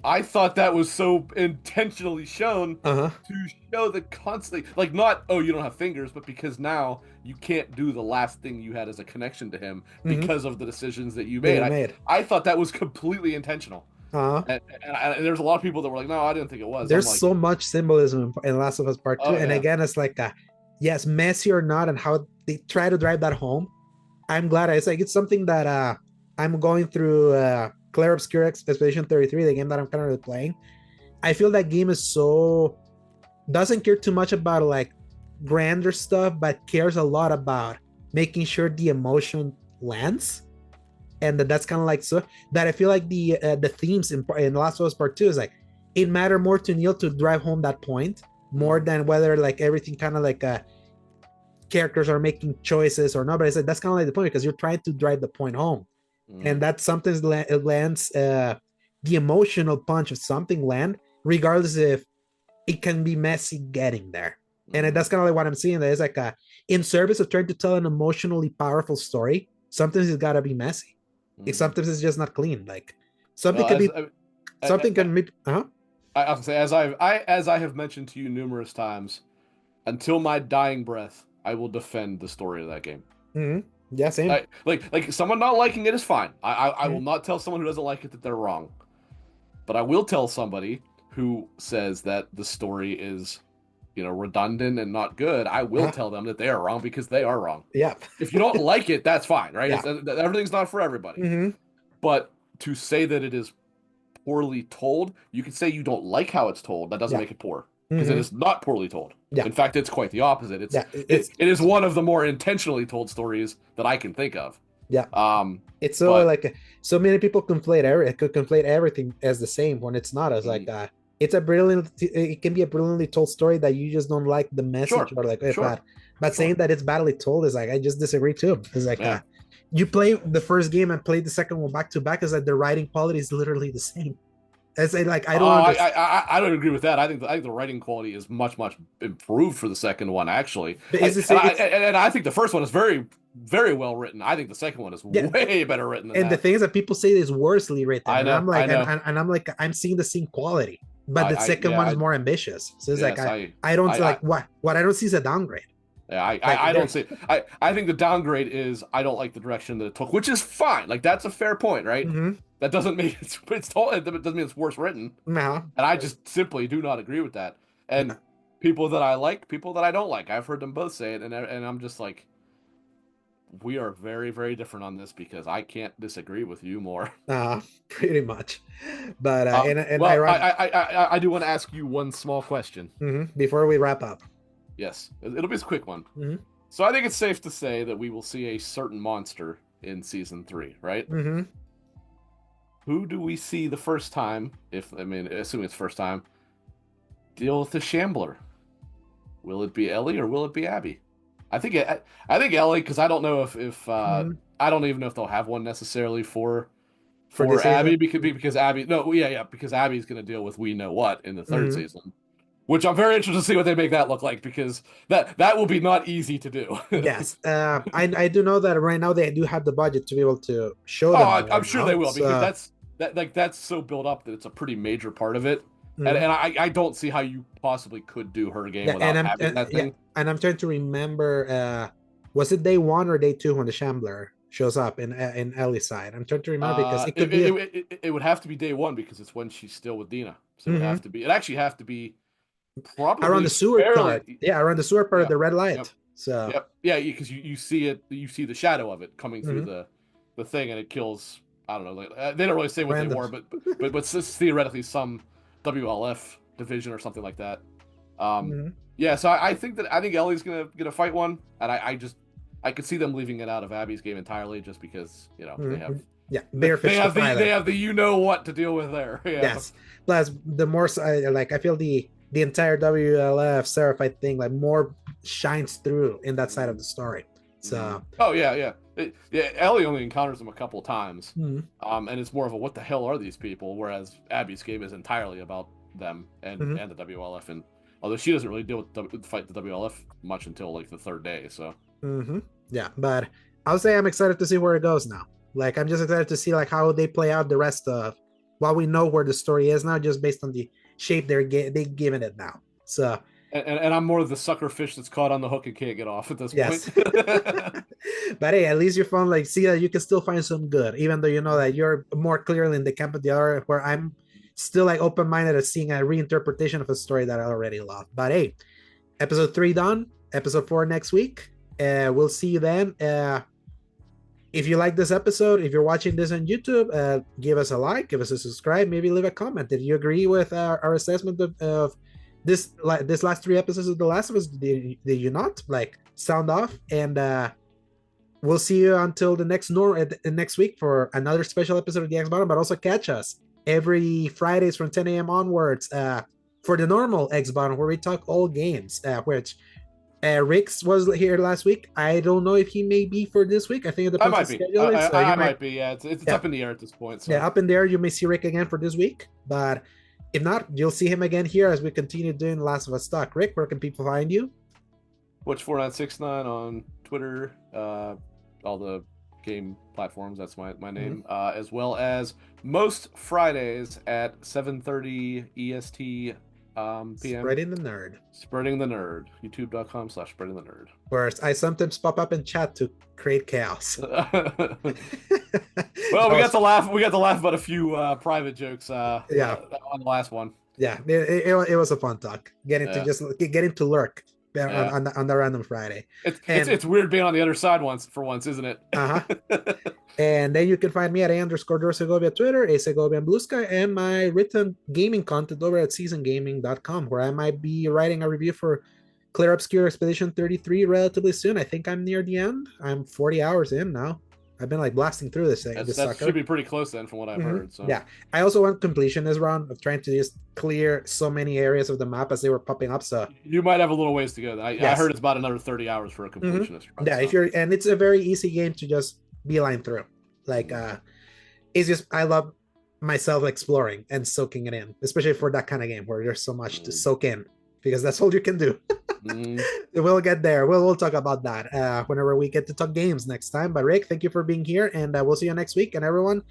I thought that was so intentionally shown Uh-huh. to show that constantly, like, not, oh, you don't have fingers, but because now you can't do the last thing you had as a connection to him Mm-hmm. because of the decisions that you That made. you made. I thought that was completely intentional. Uh-huh. And there's a lot of people that were like, no, I didn't think it was. I'm There's like, so much symbolism in Last of Us Part Two, oh, and yeah. again, it's like yes, messy or not, and how they try to drive that home. I'm glad it's like it's something that I'm going through Claire Obscure Expedition 33, the game that I'm currently playing. I feel that game is so doesn't care too much about like grander stuff, but cares a lot about making sure the emotion lands. and that's kind of like so that I feel like the themes in Last of Us Part Two is like it mattered more to Neil to drive home that point more than whether like everything kind of like characters are making choices or not. But I said that's kind of like the point because you're trying to drive the point home, and that sometimes it lands the emotional punch of something land, regardless if it can be messy getting there. And that's kind of like what I'm seeing. That is like in service of trying to tell an emotionally powerful story. Sometimes it's gotta be messy. Sometimes it's just not clean. Like something can be, something can be. I'll say as I have mentioned to you numerous times, until my dying breath, I will defend the story of that game. Yeah, same. Like someone not liking it is fine. I will not tell someone who doesn't like it that they're wrong, but I will tell somebody who says that the story is, redundant and not good. I will tell them that they are wrong because they are wrong. Yeah. If you don't like it, that's fine, right? Yeah. Everything's not for everybody. But to say that it is poorly told, you can say you don't like how it's told. That doesn't make it poor because it is not poorly told. In fact, it's quite the opposite. It is one of the more intentionally told stories that I can think of. It's so like so many people conflate everything as the same when it's not. It's like it can be a brilliantly told story that you just don't like the message or like but saying that it's badly told is like I just disagree too. It's like you play the first game and play the second one back to back, is that the writing quality is literally the same. It's like I don't I don't agree with that. I think the writing quality is much improved for the second one actually. And I think the first one is very very well written. I think the second one is way better written than that. The thing is that people say is worsely written. I know, and I'm like I'm seeing the same quality, but the second one is more ambitious. So it's like I don't like what I don't see is a downgrade. Yeah, I don't see. I think the downgrade is I don't like the direction that it took, which is fine. Like that's a fair point, right? That doesn't mean it doesn't mean it's worse written. No. And I just simply do not agree with that. And people that I like, people that I don't like, I've heard them both say it, and I'm just like, we are very very different on this because I can't disagree with you more. Pretty much. But I do want to ask you one small question before we wrap up. Yes, it'll be a quick one. So I think it's safe to say that we will see a certain monster in season 3, right? Who do we see the first time? Assuming it's first time, deal with the Shambler? Will it be Ellie or will it be Abby? I think Ellie, because I don't know if I don't even know if they'll have one necessarily for Abby because Abby because Abby's going to deal with we know what in the third season. Which I'm very interested to see what they make that look like, because that will be not easy to do. Yes, I do know that right now they do have the budget to be able to show them. I'm sure they will, because that's so built up that it's a pretty major part of it, and I don't see how you possibly could do her game without having that thing. And I'm trying to remember, was it day 1 or day 2 when the Shambler shows up in Ellie's side? I'm trying to remember because it could it would have to be day 1 because it's when she's still with Dina, so it actually have to be. Probably around the sewer part, around the sewer part of the red light. So because you see it, you see the shadow of it coming through the thing, and it kills. I don't know. Like, they don't really say what they were, but it's theoretically some WLF division or something like that. So I think Ellie's gonna fight one, and I could see them leaving it out of Abby's game entirely, just because they have. They have the you know what to deal with there. Yes. Plus, the more I feel the entire WLF Seraphite thing more shines through in that side of the story. So Ellie only encounters them a couple of times, and it's more of a what the hell are these people, whereas Abby's game is entirely about them and the WLF, and although she doesn't really deal with fight the WLF much until like the third day. So but I'll say I'm excited to see where it goes now. Like I'm just excited to see how they play out the rest of what we know where the story is now, just based on the shape they're giving it now. So and I'm more of the sucker fish that's caught on the hook and can't get off at this point. But hey, at least you found see that you can still find some good, even though you know that you're more clearly in the camp of the other, where I'm still open-minded at seeing a reinterpretation of a story that I already loved. But hey, episode 3 done, episode 4 next week. We'll see you then. If you like this episode, if you're watching this on YouTube, give us a like, give us a subscribe, maybe leave a comment. Did you agree with our assessment of this last 3 episodes of The Last of Us? Did you not? Sound off, and we'll see you until the next week for another special episode of the X Bottom, but also catch us every Fridays from 10 a.m. onwards for the normal X Bottom, where we talk all games, which Rix was here last week. I don't know if he may be for this week. I think it I depends on might be. scheduling. So I might be. Yeah, it's yeah, up in the air at this point. So. yeah, up in there, you may see Rick again for this week. But if not, you'll see him again here as we continue doing Last of Us Talk. Rick, where can people find you? Watch4969 on Twitter, all the game platforms. That's my name, as well as most Fridays at 7:30 EST PM. Spreading the nerd. Spreading the nerd. YouTube.com/spreading the nerd. Where I sometimes pop up in chat to create chaos. Well, we got to laugh. We got to laugh about a few private jokes. On the last one. Yeah, it was a fun talk. Getting to lurk on the random Friday. It's weird being on the other side for once, isn't it? And then you can find me at _Segovia Twitter, Segovia Blue Sky, and my written gaming content over at seasongaming.com, where I might be writing a review for Clear Obscure Expedition 33 relatively soon. I think I'm near the end. I'm 40 hours in now. I've been like blasting through this thing. That should be pretty close then, from what I've heard. So. Yeah, I also want completion this round of trying to just clear so many areas of the map as they were popping up. So you might have a little ways to go. I heard it's about another 30 hours for a completionist. Run, yeah, so. And it's a very easy game to just beeline through. Like, it's just I love myself exploring and soaking it in, especially for that kind of game where there's so much to soak in, because that's all you can do. We'll get there. We'll talk about that whenever we get to talk games next time. But Rick, thank you for being here, and we'll see you next week. And everyone,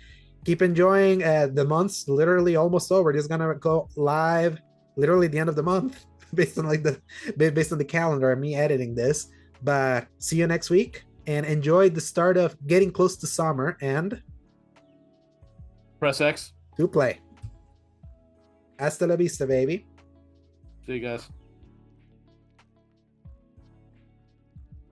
keep enjoying the month's literally almost over. This is gonna go live literally the end of the month based on the calendar and me editing this. But see you next week, and enjoy the start of getting close to summer, and press X to play. Hasta la vista, baby. See you guys.